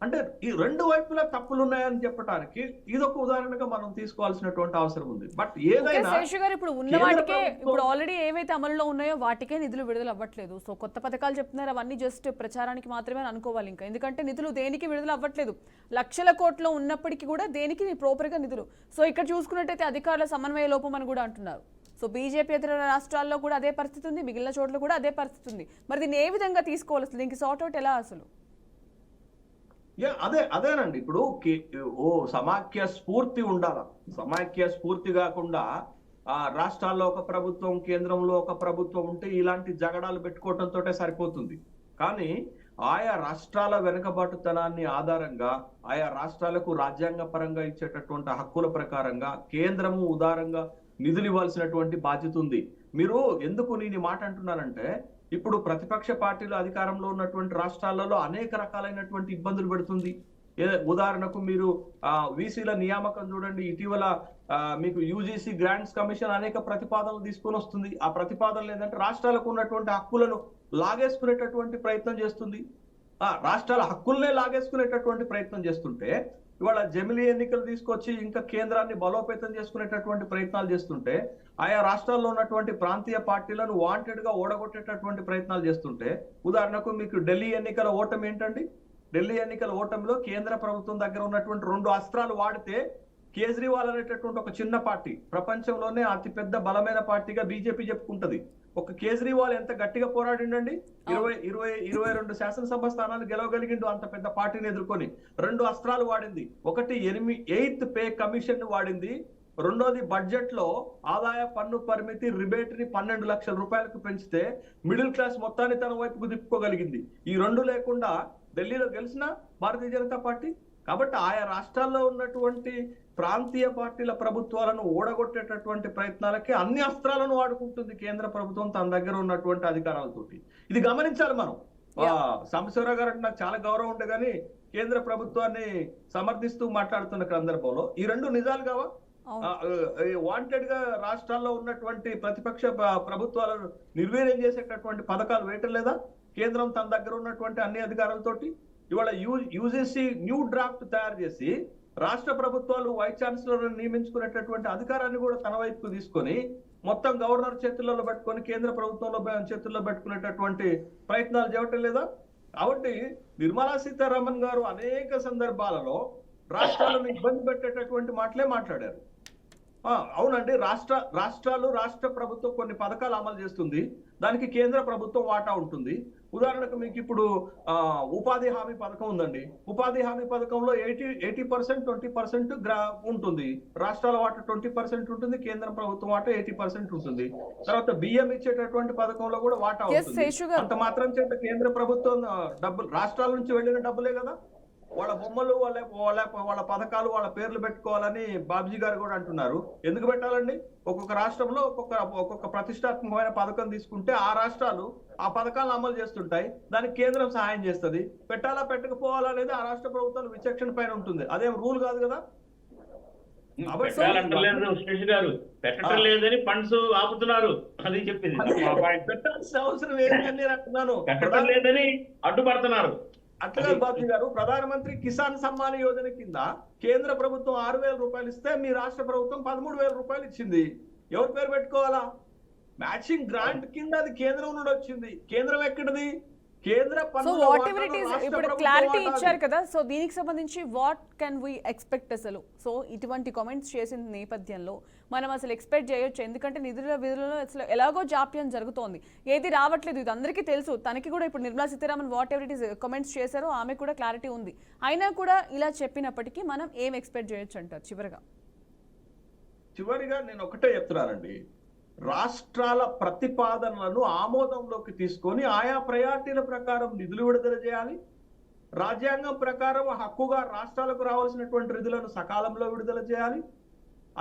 అంటే ఈ రెండు వైపులా తప్పులు ఉన్నాయని చెప్పడానికి ఇదొక ఉదాహరణగా మనం తీసుకోవాల్సినటువంటి అవసరం ఉంది. బట్ ఏదైనా శేషు గారు ఇప్పుడు ఉన్న వాటికే, ఇప్పుడు ఆల్రెడీ ఏవైతే అమలులో ఉన్నాయో వాటికే నిధులు విడుదల అవ్వట్లేదు. సో కొత్త పథకాలు చెప్తున్నారు, అవన్నీ జస్ట్ ప్రచారానికి మాత్రమే అనుకోవాలి ఇంకా. ఎందుకంటే నిధులు దేనికి విడుదల అవ్వట్లేదు, లక్షల కోట్లు ఉన్నప్పటికీ కూడా దేనికి ప్రాపర్ గా నిధులు. సో ఇక్కడ చూసుకున్నట్టయితే అధికారుల సమన్వయ లోపం అని కూడా అంటున్నారు. సో బీజేపీ ఇతర రాష్ట్రాల్లో కూడా అదే పరిస్థితి ఉంది, మిగిలిన చోట్ల కూడా అదే పరిస్థితి ఉంది. మరి దీన్ని ఏ విధంగా తీసుకోవాలి, అసలు దీనికి సార్ట్ అవుట్ ఎలా అసలు? అదేనండి, ఇప్పుడు సమాఖ్య స్ఫూర్తి ఉండాల. సమాఖ్య స్ఫూర్తి కాకుండా రాష్ట్రాల్లో ఒక ప్రభుత్వం, కేంద్రంలో ఒక ప్రభుత్వం ఉంటే ఇలాంటి జగడాలు పెట్టుకోవడంతో సరిపోతుంది. కానీ ఆయా రాష్ట్రాల వెనుకబాటుతనాన్ని ఆధారంగా, ఆయా రాష్ట్రాలకు రాజ్యాంగ పరంగా ఇచ్చేటటువంటి హక్కుల ప్రకారంగా కేంద్రము ఉదారంగా నిధులు ఇవ్వాల్సినటువంటి బాధ్యత ఉంది. మీరు ఎందుకు నేను మాట అంటున్నానంటే, ఇప్పుడు ప్రతిపక్ష పార్టీలు అధికారంలో ఉన్నటువంటి రాష్ట్రాలలో అనేక రకాలైనటువంటి ఇబ్బందులు పెడుతుంది. ఉదాహరణకు మీరు వీసీల నియామకం చూడండి, ఇటీవల మీకు యూజీసీ గ్రాంట్స్ కమిషన్ అనేక ప్రతిపాదనలు తీసుకొని వస్తుంది. ఆ ప్రతిపాదనలు ఏంటంటే రాష్ట్రాలకు ఉన్నటువంటి హక్కులను లాగేసుకునేటటువంటి ప్రయత్నం చేస్తుంది. రాష్ట్రాల హక్కులనే లాగేసుకునేటటువంటి ప్రయత్నం చేస్తుంటే, ఇవాళ జమిలీ ఎన్నికలు తీసుకొచ్చి ఇంకా కేంద్రాన్ని బలోపేతం చేసుకునేటటువంటి ప్రయత్నాలు చేస్తుంటే, ఆయా రాష్ట్రాల్లో ఉన్నటువంటి ప్రాంతీయ పార్టీలను వాంటెడ్ గా ఓడగొట్టేటటువంటి ప్రయత్నాలు చేస్తుంటే, ఉదాహరణకు మీకు ఢిల్లీ ఎన్నికల ఓటమి ఏంటండి? ఢిల్లీ ఎన్నికల ఓటమిలో కేంద్ర ప్రభుత్వం దగ్గర ఉన్నటువంటి 2 అస్త్రాలు వాడితే కేజ్రీవాల్ అనేటటువంటి ఒక చిన్న పార్టీ, ప్రపంచంలోనే అతిపెద్ద బలమైన పార్టీగా బీజేపీ చెప్పుకుంటది. ఒక కేజ్రీవాల్ ఎంత గట్టిగా పోరాడిండండి, 22 శాసనసభ స్థానాలు గెలవగలిగిండు అంత పెద్ద పార్టీని ఎదుర్కొని. 2 అస్త్రాలు వాడింది. ఒకటి 8th పే కమిషన్ వాడింది, రెండోది బడ్జెట్ లో ఆదాయ పన్ను పరిమితి రిబేట్ ని 12 లక్షల రూపాయలకు పెంచితే మిడిల్ క్లాస్ మొత్తాన్ని తన వైపుకు తిప్పుకోగలిగింది. ఈ 2 లేకుండా ఢిల్లీలో గెలిచిన భారతీయ జనతా పార్టీ. కాబట్టి ఆయా రాష్ట్రాల్లో ఉన్నటువంటి ప్రాంతీయ పార్టీల ప్రభుత్వాలను ఓడగొట్టేటటువంటి ప్రయత్నాలకి అన్ని అస్త్రాలను వాడుకుంటుంది కేంద్ర ప్రభుత్వం తన దగ్గర ఉన్నటువంటి అధికారాలతోటి. ఇది గమనించాలి మనం. సాంబశివరావు గారు అంటే నాకు చాలా గౌరవం ఉండే కానీ కేంద్ర ప్రభుత్వాన్ని సమర్థిస్తూ మాట్లాడుతున్న సందర్భంలో ఈ 2 నిజాలు కావా? వాంటెడ్ గా రాష్ట్రాల్లో ఉన్నటువంటి ప్రతిపక్ష ప్రభుత్వాలను నిర్వీర్యం చేసేటటువంటి పథకాలు వేయటం లేదా కేంద్రం తన దగ్గర ఉన్నటువంటి అన్ని అధికారాలతోటి? ఇవాళ యూజీసీ న్యూ డ్రాఫ్ట్ తయారు చేసి రాష్ట్ర ప్రభుత్వాలు వైస్ ఛాన్సలర్లను నియమించుకునేటటువంటి అధికారాన్ని కూడా తన వైపుకు తీసుకొని మొత్తం గవర్నర్ చేతుల్లో పెట్టుకొని కేంద్ర ప్రభుత్వంలో చేతుల్లో పెట్టుకునేటటువంటి ప్రయత్నాలు చేయటం లేదా? కాబట్టి నిర్మలా సీతారామన్ గారు అనేక సందర్భాలలో రాష్ట్రాలను ఇబ్బంది పెట్టేటటువంటి మాటలే మాట్లాడారు. అవునండి, రాష్ట్రాలు రాష్ట్ర ప్రభుత్వం కొన్ని పథకాలు అమలు చేస్తుంది, దానికి కేంద్ర ప్రభుత్వం వాటా ఉంటుంది. ఉదాహరణకు మీకు ఇప్పుడు ఉపాధి హామీ పథకం ఉందండి. ఉపాధి హామీ పథకంలో 80% 20% ఉంటుంది. రాష్ట్రాల వాటా 20% ఉంటుంది, కేంద్ర ప్రభుత్వం వాటా 80% ఉంటుంది. తర్వాత బియ్యం ఇచ్చేటటువంటి పథకంలో కూడా వాటా ఉంటుంది. అంత మాత్రం చేత కేంద్ర ప్రభుత్వం డబ్బులు రాష్ట్రాల నుంచి వెళ్ళిన డబ్బులే కదా. వాళ్ళ బొమ్మలు వాళ్ళ పథకాలు వాళ్ళ పేర్లు పెట్టుకోవాలని బాబ్జీ గారు కూడా అంటున్నారు. ఎందుకు పెట్టాలండి? ఒక్కొక్క రాష్ట్రంలో ఒక్కొక్క ప్రతిష్టాత్మకమైన పథకం తీసుకుంటే ఆ రాష్ట్రాలు ఆ పథకాలను అమలు చేస్తుంటాయి. దానికి కేంద్రం సహాయం చేస్తుంది. పెట్టాలా పెట్టకపోవాలా అనేది ఆ రాష్ట్ర ప్రభుత్వాలు విచక్షణ పైన ఉంటుంది. అదేం రూల్ కాదు కదా. పెట్టాలంటలేదు శేష్ గారు, పెట్టడం లేదని ఫండ్స్ ఆపుతున్నారు. అది చెప్పింది పెట్టాల్సిన అవసరం ఏంటని నేను అంటున్నాను. పెట్టడం లేదని అడ్డుపడుతున్నారు. అట్లా బాబు గారు, ప్రధానమంత్రి కిసాన్ సమ్మాన్ యోజన కింద కేంద్ర ప్రభుత్వం 6,000 రూపాయలు ఇస్తే మీ రాష్ట్ర ప్రభుత్వం 13,000 రూపాయలు ఇచ్చింది. ఎవరి పేరు పెట్టుకోవాలా? మ్యాచింగ్ గ్రాంట్ కింద అది కేంద్రం నుండి వచ్చింది. కేంద్రం ఎక్కడిది? కేంద్ర so what ever it is, ఇప్పుడు క్లారిటీ ఇచ్చారు కదా, సో దీనికి సంబంధించి వాట్ కెన్ వి ఎక్స్పెక్ట్ అసలు? సో ఇటువంటి కామెంట్స్ చేసిన నేపథ్యంలో మనం అసలు ఎక్స్పెక్ట్ చేయొచ్చు? ఎందుకంటే నిధుల విధులలో అసలు ఎలాగో జాప్యం జరుగుతోంది, ఏది రావట్లేదు, ఇది అందరికీ తెలుసు. తనకి కూడా ఇప్పుడు Nirmala Sitharaman what ever it is comments చేశారో ఆమె కూడా క్లారిటీ ఉంది. అయినా కూడా ఇలా చెప్పినప్పటికీ మనం ఏం ఎక్స్పెక్ట్ చేయొచ్చు అంటారు? చివరిగా నేను ఒకటే చెప్తున్నానండి, రాష్ట్రాల ప్రతిపాదనలను ఆమోదంలోకి తీసుకొని ఆయా ప్రయారిటీల ప్రకారం నిధులు విడుదల చేయాలి. రాజ్యాంగం ప్రకారం హక్కుగా రాష్ట్రాలకు రావాల్సినటువంటి నిధులను సకాలంలో విడుదల చేయాలి.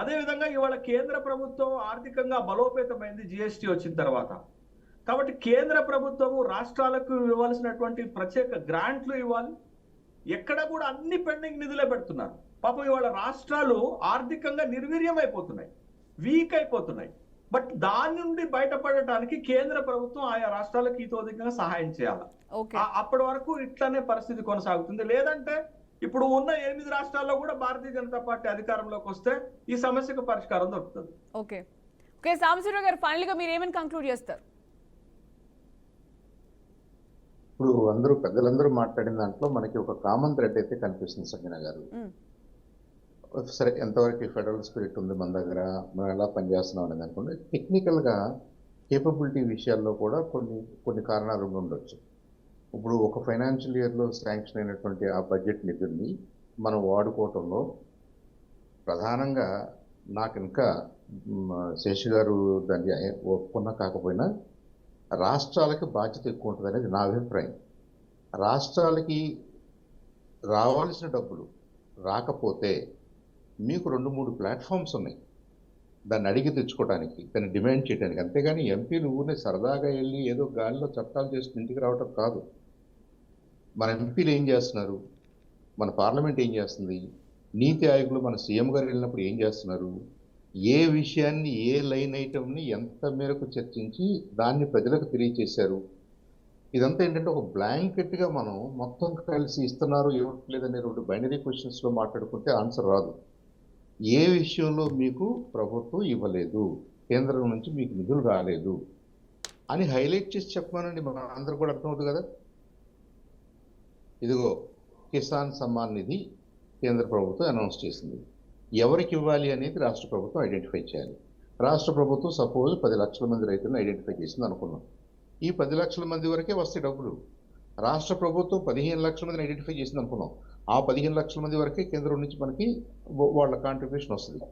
అదేవిధంగా ఇవాళ కేంద్ర ప్రభుత్వం ఆర్థికంగా బలోపేతమైంది జిఎస్టీ వచ్చిన తర్వాత. కాబట్టి కేంద్ర ప్రభుత్వము రాష్ట్రాలకు ఇవ్వాల్సినటువంటి ప్రత్యేక గ్రాంట్లు ఇవ్వాలి. ఎక్కడ కూడా అన్ని పెండింగ్ నిధులే పెడుతున్నారు. పాపం ఇవాళ రాష్ట్రాలు ఆర్థికంగా నిర్వీర్యం అయిపోతున్నాయి, వీక్ అయిపోతున్నాయి. బట్ దాని నుండి బయటపడటానికి కేంద్ర ప్రభుత్వం ఆయా రాష్ట్రాలకు ఇతోధికంగా సహాయం చేయాలి. అప్పటి వరకు ఇట్లానే పరిస్థితి కొనసాగుతుంది. లేదంటే ఇప్పుడు ఉన్న 8 రాష్ట్రాల్లో కూడా భారతీయ జనతా పార్టీ అధికారంలోకి వస్తే ఈ సమస్యకు పరిష్కారం దొరుకుతుంది. ఓకే ఓకే సాంబశివరావు గారు, ఫైనల్ గా మీరు ఏమని కంక్లూడ్ చేస్తారు? ఇప్పుడు పెద్దలందరూ మాట్లాడిన దాంట్లో మనకి ఒక కామన్ థ్రెడ్ అయితే కనిపిస్తుంది సంజన గారు. సరే, ఎంతవరకు ఫెడరల్ స్పిరిట్ ఉంది మన దగ్గర, మనం ఎలా పనిచేస్తున్నాం అనేది అనుకోండి. టెక్నికల్గా కేపబిలిటీ విషయాల్లో కూడా కొన్ని కారణాలు ఉండొచ్చు. ఇప్పుడు ఒక ఫైనాన్షియల్ ఇయర్లో శాంక్షన్ అయినటువంటి ఆ బడ్జెట్ నిధుల్ని మనం వాడుకోవటంలో ప్రధానంగా నాకు ఇంకా శేష్ గారు దాన్ని ఒప్పుకున్నా కాకపోయినా రాష్ట్రాలకి బాధ్యత ఎక్కువ ఉంటుంది అనేది నా అభిప్రాయం. రాష్ట్రాలకి రావాల్సిన డబ్బులు రాకపోతే మీకు 2-3 ప్లాట్ఫామ్స్ ఉన్నాయి దాన్ని అడిగి తెచ్చుకోవడానికి, దాన్ని డిమాండ్ చేయడానికి. అంతేగాని ఎంపీలు ఊరినే సరదాగా వెళ్ళి ఏదో గాలిలో చట్టాలు చేసుకుని ఇంటికి రావటం కాదు. మన ఎంపీలు ఏం చేస్తున్నారు, మన పార్లమెంట్ ఏం చేస్తుంది, నీతి ఆయోగ్లో మన సీఎం గారు వెళ్ళినప్పుడు ఏం చేస్తున్నారు, ఏ విషయాన్ని ఏ లైన్ ఐటమ్ని ఎంత మేరకు చర్చించి దాన్ని ప్రజలకు తెలియచేశారు. ఇదంతా ఏంటంటే ఒక బ్లాంకెట్గా మనం మొత్తం కలిసి ఇస్తున్నారు ఇవ్వట్లేదనే 2 బైనరీ క్వశ్చన్స్లో మాట్లాడుకుంటే ఆన్సర్ రాదు. ఏ విషయంలో మీకు ప్రభుత్వం ఇవ్వలేదు, కేంద్రం నుంచి మీకు నిధులు రాలేదు అని హైలైట్ చేసి చెప్పానండి, మన అందరూ కూడా అర్థమవుతుంది కదా. ఇదిగో కిసాన్ సమ్మాన్ నిధి కేంద్ర ప్రభుత్వం అనౌన్స్ చేసింది, ఎవరికి ఇవ్వాలి అనేది రాష్ట్ర ప్రభుత్వం ఐడెంటిఫై చేయాలి. రాష్ట్ర ప్రభుత్వం సపోజ్ 10 లక్షల మంది రైతులను ఐడెంటిఫై చేసింది అనుకున్నాం. ఈ 10 లక్షల మంది వరకే వస్తాయి డబ్బులు. రాష్ట్ర ప్రభుత్వం 15 లక్షల మందిని ఐడెంటిఫై చేసింది అనుకున్నాం. ఆ 15 లక్షల మంది వరకే కేంద్రం నుంచి మనకి వాళ్ళ కాంట్రిబ్యూషన్ వస్తుంది.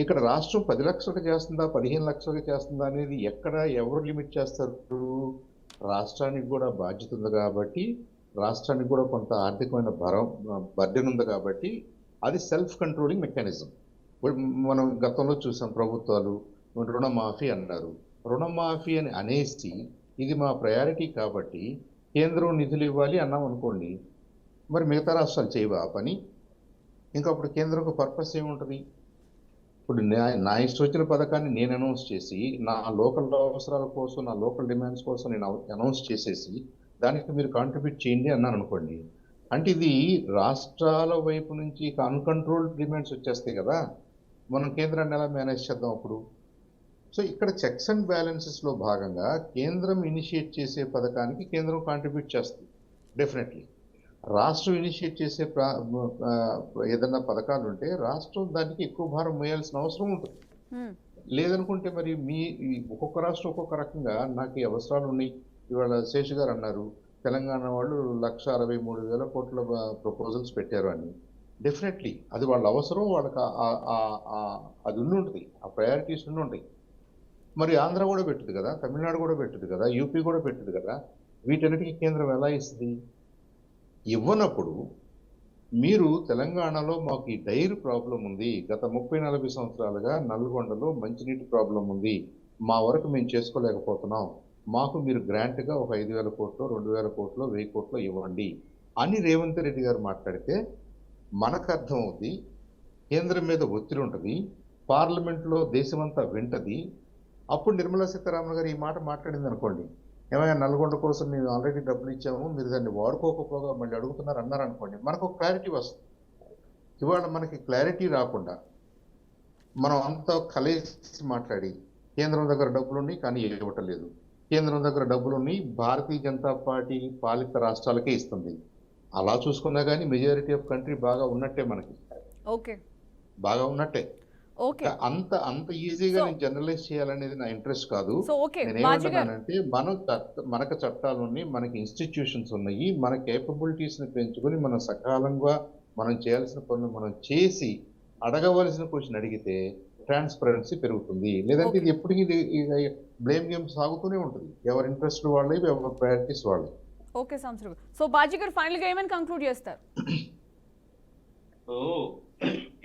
ఇక్కడ రాష్ట్రం 10 లక్షలకు చేస్తుందా 15 లక్షలకు చేస్తుందా అనేది ఎక్కడ ఎవరు లిమిట్ చేస్తారు? రాష్ట్రానికి కూడా బాధ్యత ఉంది కాబట్టి, రాష్ట్రానికి కూడా కొంత ఆర్థికమైన బర్డెన్ ఉంది కాబట్టి అది సెల్ఫ్ కంట్రోలింగ్ మెకానిజం. మనం గతంలో చూసాం, ప్రభుత్వాలు రుణమాఫీ అన్నారు. రుణమాఫీ అని అనేసి ఇది మా ప్రయారిటీ కాబట్టి కేంద్రం నిధులు ఇవ్వాలి అన్నాం అనుకోండి, మరి మిగతా రాష్ట్రాలు చేయవా ఆ పని? ఇంకా అప్పుడు కేంద్రంకు పర్పస్ ఏముంటుంది? ఇప్పుడు నా ఇష్టం వచ్చిన పథకాన్ని నేను అనౌన్స్ చేసి నా లోకల్ అవసరాల కోసం, నా లోకల్ డిమాండ్స్ కోసం నేను అనౌన్స్ చేసేసి దానికి మీరు కాంట్రిబ్యూట్ చేయండి అన్నాను అనుకోండి, అంటే ఇది రాష్ట్రాల వైపు నుంచి అన్కంట్రోల్డ్ డిమాండ్స్ వచ్చేస్తాయి కదా, మనం కేంద్రాన్ని ఎలా మేనేజ్ చేద్దాం అప్పుడు? సో ఇక్కడ చెక్స్ అండ్ బ్యాలెన్సెస్లో భాగంగా కేంద్రం ఇనిషియేట్ చేసే పథకానికి కేంద్రం కాంట్రిబ్యూట్ చేస్తుంది డెఫినెట్లీ. రాష్ట్రం ఇనిషియేట్ చేసే ఏదన్నా పథకాలు ఉంటే రాష్ట్రం దానికి ఎక్కువ భారం మోయాల్సిన అవసరం ఉంటుంది. లేదనుకుంటే మరి ఒక్కొక్క రాష్ట్రం ఒక్కొక్క రకంగా నాకు ఈ అవసరాలు ఉన్నాయి. ఇవాళ శేష్ గారు అన్నారు తెలంగాణ వాళ్ళు 1,63,000 కోట్ల ప్రపోజల్స్ పెట్టారు అని. డెఫినెట్లీ అది వాళ్ళ అవసరం, వాళ్ళకి అది ఉండి ఉంటుంది, ఆ ప్రయారిటీస్ ఉండి ఉంటాయి. మరి ఆంధ్ర కూడా పెట్టింది కదా, తమిళనాడు కూడా పెట్టింది కదా, యూపీ కూడా పెట్టింది కదా. వీటన్నిటికీ కేంద్రం ఎలా ఇస్తుంది? ఇవ్వనప్పుడు మీరు తెలంగాణలో మాకు ఈ డైరీ ప్రాబ్లం ఉంది, గత 30-40 సంవత్సరాలుగా నల్గొండలో మంచినీటి ప్రాబ్లం ఉంది, మా వరకు మేము చేసుకోలేకపోతున్నాం, మాకు మీరు గ్రాంట్గా ఒక 5,000 కోట్లు 2,000 కోట్లు 1,000 కోట్లు ఇవ్వండి అని రేవంత్ రెడ్డి గారు మాట్లాడితే మనకు అర్థం అవుతుంది, కేంద్రం మీద ఒత్తిడి ఉంటుంది, పార్లమెంట్లో దేశమంతా వింటది. అప్పుడు నిర్మలా సీతారామన్ గారు ఈ మాట మాట్లాడింది అనుకోండి, ఏమైనా నల్గొండ కోసం మేము ఆల్రెడీ డబ్బులు ఇచ్చాము, మీరు దాన్ని వాడుకోకపోగా మళ్ళీ అడుగుతున్నారు అన్నారు అనుకోండి, మనకు ఒక క్లారిటీ వస్తుంది. ఇవాళ మనకి క్లారిటీ రాకుండా మనం అంతా కలిసి మాట్లాడి కేంద్రం దగ్గర డబ్బులున్నాయి కానీ ఇవ్వటం లేదు, కేంద్రం దగ్గర డబ్బులున్నాయి భారతీయ జనతా పార్టీ పాలిత రాష్ట్రాలకే ఇస్తుంది, అలా చూసుకున్నా కానీ మెజారిటీ ఆఫ్ కంట్రీ బాగా ఉన్నట్టే, మనకి ఓకే బాగా ఉన్నట్టే. ఓకే అంత ఈజీగా So- నేను జనరలైజ్ చేయాలనేది నా ఇంట్రెస్ట్ కాదు. సో ఓకే నేను బాజీ గారు ఏమంటున్నానంటే మనకు చట్టాలు ఉన్నాయి, మనకి ఇన్స్టిట్యూషన్స్ ఉన్నాయి, మన కేపబిలిటీస్ ని పెంచుకొని మనం సకాలంగా మనం చేయాల్సిన పనులు మనం చేసి అడగవలసిన క్వశ్చన్ అడిగితే ట్రాన్స్పరెన్సీ పెరుగుతుంది. లేదంటే ఇది ఎప్పటికీ బ్లేమ్ గేమ్ సాగుతూనే ఉంటుంది, ఎవరి ఇంట్రెస్ట్ వాళ్ళవి, ఎవరి ప్రయారిటీస్ వాళ్ళవి. ఓకే సంవత్సరం. సో బాజీ గారు ఫైనల్ గా ఏమని కంక్లూడ్ చేస్తారు? సో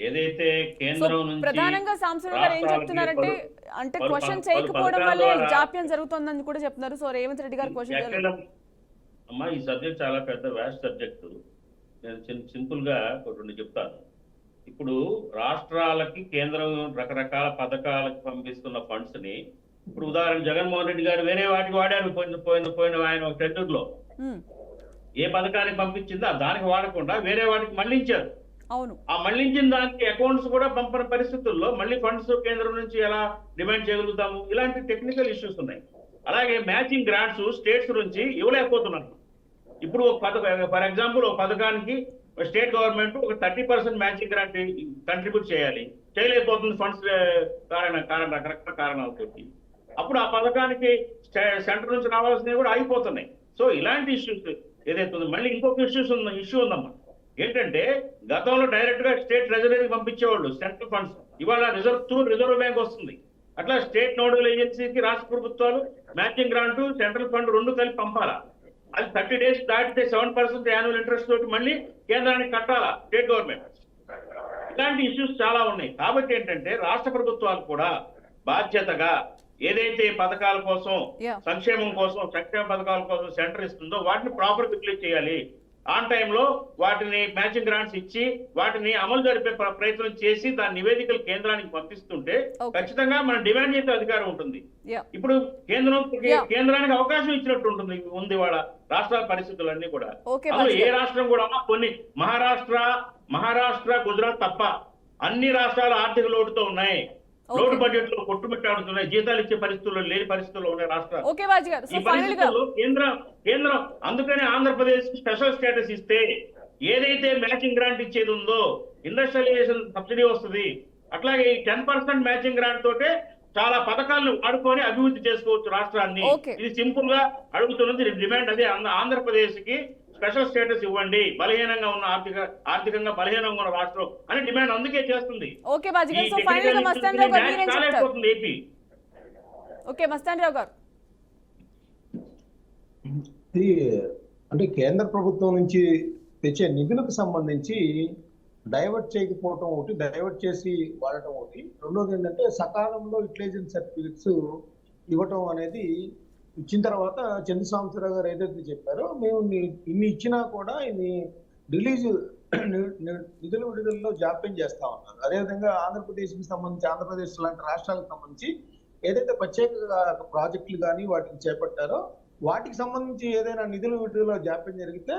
ఏదైతే సో కేంద్రం నుంచి ప్రధానంగా సాంసరావు గారు ఏం చెప్తున్నారంటే అంటే పలు క్వశ్చన్ పలు చేయకపోవడం పథకాల వల్లే ద్వారా జాప్యం జరుగుతుందని కూడా చెప్తున్నారు. సో రేవంత్ రెడ్డి గారు క్వశ్చన్ ఎక్కడ అమ్మా ఈ సబ్జెక్ట్ చాలా పెద్ద వ్యాస్ట్ సబ్జెక్టు. నేను సింపుల్ గా రెండు చెప్తాను. ఇప్పుడు రాష్ట్రాలకి కేంద్రం రకరకాల పథకాలకు పంపిస్తున్న ఫండ్స్ ని ఇప్పుడు ఉదాహరణ జగన్మోహన్ రెడ్డి గారు వేరే వాటికి వాడారు. పోయిన ఆయన ఒక టెండర్లో ఏ పథకానికి పంపించిందో దానికి వాడకుండా వేరే వాటికి మళ్లించారు. అవును, ఆ మళ్లించిన దానికి అకౌంట్స్ కూడా పంపని పరిస్థితుల్లో మళ్ళీ ఫండ్స్ కేంద్రం నుంచి ఎలా డిమాండ్ చేయగలుగుతాము? ఇలాంటి టెక్నికల్ ఇష్యూస్ ఉన్నాయి. అలాగే మ్యాచింగ్ గ్రాంట్స్ స్టేట్స్ నుంచి ఇవ్వలేకపోతున్నారు. ఇప్పుడు ఫర్ ఎగ్జాంపుల్ ఒక పథకానికి స్టేట్ గవర్నమెంట్ ఒక 30% మ్యాచింగ్ గ్రాంట్ కంట్రిబ్యూట్ చేయాలి, చేయలేకపోతుంది ఫండ్స్ రకరకాల కారణాలతో. అప్పుడు ఆ పథకానికి సెంటర్ నుంచి రావాల్సినవి కూడా ఆగిపోతున్నాయి. సో ఇలాంటి ఇష్యూస్ ఏదైతే ఉందో మళ్ళీ ఇంకొక ఇష్యూ ఉందమ్మా. ఏంటంటే గతంలో డైరెక్ట్ గా స్టేట్ ట్రెజరీకి పంపించేవాళ్ళు సెంట్రల్ ఫండ్స్, ఇవాళ రిజర్వ్ బ్యాంక్ వస్తుంది. అట్లా స్టేట్ నోడల్ ఏజెన్సీకి రాష్ట్ర ప్రభుత్వాలు మ్యాచింగ్ గ్రాంట్ సెంట్రల్ ఫండ్ రెండు కలిపి పంపాలా. అది 30 days దాటితే 7% యాన్యువల్ ఇంట్రెస్ట్ తోటి మళ్ళీ కేంద్రానికి కట్టాలా స్టేట్ గవర్నమెంట్. ఇలాంటి ఇష్యూస్ చాలా ఉన్నాయి. కాబట్టి ఏంటంటే రాష్ట్ర ప్రభుత్వాలు కూడా బాధ్యతగా ఏదైతే పథకాల కోసం సంక్షేమ పథకాల కోసం సెంటర్ ఇస్తుందో వాటిని ప్రాపర్ యూటిలైజ్ చేయాలి. ఆన్ టైంలో వాటిని మ్యాచింగ్ గ్రాంట్స్ ఇచ్చి వాటిని అమలు జరిపే ప్రయత్నం చేసి దాని నివేదికలు కేంద్రానికి పంపిస్తుంటే ఖచ్చితంగా మనం డిమాండ్ చేసే అధికారం ఉంటుంది. ఇప్పుడు కేంద్రానికి అవకాశం ఇచ్చినట్టు ఉంది వాళ్ళ రాష్ట్రాల పరిస్థితులన్నీ కూడా. అందులో ఏ రాష్ట్రం కూడా కొన్ని మహారాష్ట్ర గుజరాత్ తప్ప అన్ని రాష్ట్రాలు ఆర్థిక లోటుతో ఉన్నాయి, లోటు బడ్జెట్ లో కొట్టుమిట్టాడుతున్నాయి, జీతాలు ఇచ్చే పరిస్థితుల్లో లేని పరిస్థితుల్లో ఉన్నాయి రాష్ట్రాలు. ఈ పరిస్థితుల్లో కేంద్రం అందుకనే ఆంధ్రప్రదేశ్ స్పెషల్ స్టేటస్ ఇస్తే ఏదైతే మ్యాచింగ్ గ్రాంట్ ఇచ్చేది ఉందో ఇండస్ట్రియలైజేషన్ సబ్సిడీ వస్తుంది. అట్లాగే ఈ 10% మ్యాచింగ్ గ్రాంట్ తోటే చాలా పథకాలను వాడుకొని అభివృద్ధి చేసుకోవచ్చు రాష్ట్రాన్ని. ఇది సింపుల్ గా అడుగుతున్నది డిమాండ్ అదే. ఆంధ్రప్రదేశ్ కి స్పెషల్ స్టేటస్ ఇవ్వండి, బలహీనంగా ఉన్న ఆర్థికంగా బలహీనంగా ఉన్న రాష్ట్రం అని డిమాండ్ అందుకే చేస్తుంది. ఏపీ. ఓకే మస్తాన్రావు గారు, అంటే కేంద్ర ప్రభుత్వం నుంచి తెచ్చే నిధులకు సంబంధించి డైవర్ట్ చేయకపోవటం ఒకటి, డైవర్ట్ చేసి వాడటం ఒకటి. రెండోది ఏంటంటే సకాలంలో యూటిలైజేషన్ సర్టిఫికెట్స్ ఇవ్వటం అనేది ఇచ్చిన తర్వాత చంద్రశేఖరరావు గారు ఏదైతే చెప్పారో మేము ఇన్ని ఇచ్చినా కూడా ఇన్ని నిధుల విడుదలలో జాప్యం చేస్తా ఉన్నారు. అదేవిధంగా ఆంధ్రప్రదేశ్కి సంబంధించి ఆంధ్రప్రదేశ్ లాంటి రాష్ట్రాలకు సంబంధించి ఏదైతే ప్రత్యేక ప్రాజెక్టులు కానీ వాటిని చేపట్టారో వాటికి సంబంధించి ఏదైనా నిధుల విడుదలలో జాప్యం జరిగితే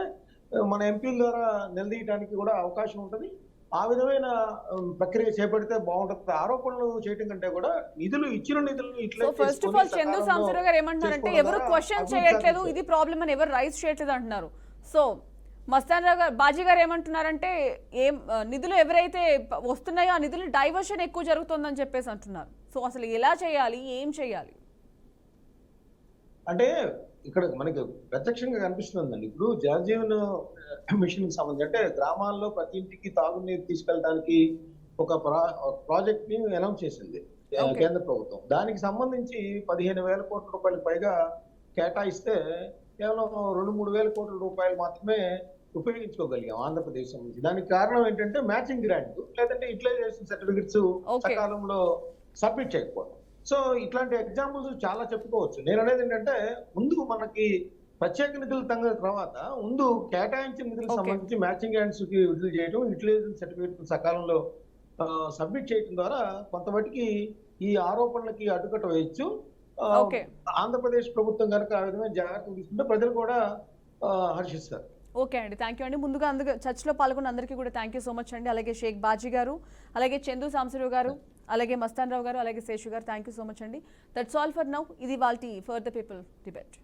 మన ఎంపీల ద్వారా నిలదీయడానికి కూడా అవకాశం ఉంటుంది. ఆ విధమైన ప్రక్రియ చేపడితే బాగుంటుంది. ఆరోపణలు చేయడం కంటే కూడా ఇచ్చిన నిధులు ఇట్లా. ఫస్ట్ ఆఫ్ ఆల్ చందు సాంసరావు గారు ఏమంటున్నారంటే ఎవరు క్వశ్చన్ చేయట్లేదు, ఇది ప్రాబ్లం అని ఎవరు రైజ్ చేయట్లేదు అంటున్నారు. సో మస్తాన్రావు గారు, బాజీ గారు ఏమంటున్నారంటే నిధులు ఎవరైతే వస్తున్నాయో ఆ నిధులు డైవర్షన్ ఎక్కువ జరుగుతుందని చెప్పేసి అంటున్నారు. సో అసలు ఎలా చేయాలి, ఏం చేయాలి అంటే ఇక్కడ మనకి ప్రత్యక్షంగా కనిపిస్తుందండి. ఇప్పుడు జలజీవన్ మిషన్ కి సంబంధించి అంటే గ్రామాల్లో ప్రతి ఇంటికి తాగునీరు తీసుకెళ్ళడానికి ఒక ప్రాజెక్ట్ ని అనౌన్స్ చేసింది కేంద్ర ప్రభుత్వం. దానికి సంబంధించి 15,000 కోట్ల రూపాయలకు పైగా కేటాయిస్తే కేవలం 2-3 వేల కోట్ల రూపాయలు మాత్రమే ఉపయోగించుకోగలిగాం ఆంధ్రప్రదేశ్ నుంచి. దానికి కారణం ఏంటంటే మ్యాచింగ్ గ్రాంట్ లేదంటే యూటిలైజేషన్ సర్టిఫికెట్స్ Okay. సకాలంలో సబ్మిట్ చేయకపోవడం. సో ఇట్లాంటి ఎగ్జాంపుల్స్ చాలా చెప్పుకోవచ్చు. నేను అనేది ఏంటంటే ముందు మనకి ప్రత్యేక నిధుల తర్వాత ముందు కేటాయించిన నిధులకు Okay. సంబంధించి మ్యాచింగ్ గ్రాంట్స్ కి విడుదల చేయడం, యూటిలైజేషన్ సర్టిఫికెట్ సకాలంలో సబ్మిట్ చేయడం ద్వారా కొంతమటికి ఈ ఆరోపణలకి అడ్డుకట్ట వేయచ్చు. Okay. ఆంధ్రప్రదేశ్ ప్రభుత్వం కనుక ఆ విధమైన జాగ్రత్తలు తీసుకుంటే ప్రజలు కూడా హర్షిస్తారు. ఓకే అండి, థ్యాంక్ యూ అండి. ముందుగా చర్చలో పాల్గొన్న అందరికీ కూడా థ్యాంక్ యూ సో మచ్ అండి. అలాగే షేక్ బాజీ గారు, అలాగే చందు సాంబశివరావు గారు, అలాగే మస్తాన్ రావు గారు, అలాగే శేషు గారు, థ్యాంక్ యూ సో మచ్ అండి. That's all for now. ఇది వాల్టి ఫర్ ద పీపుల్ డిబేట్.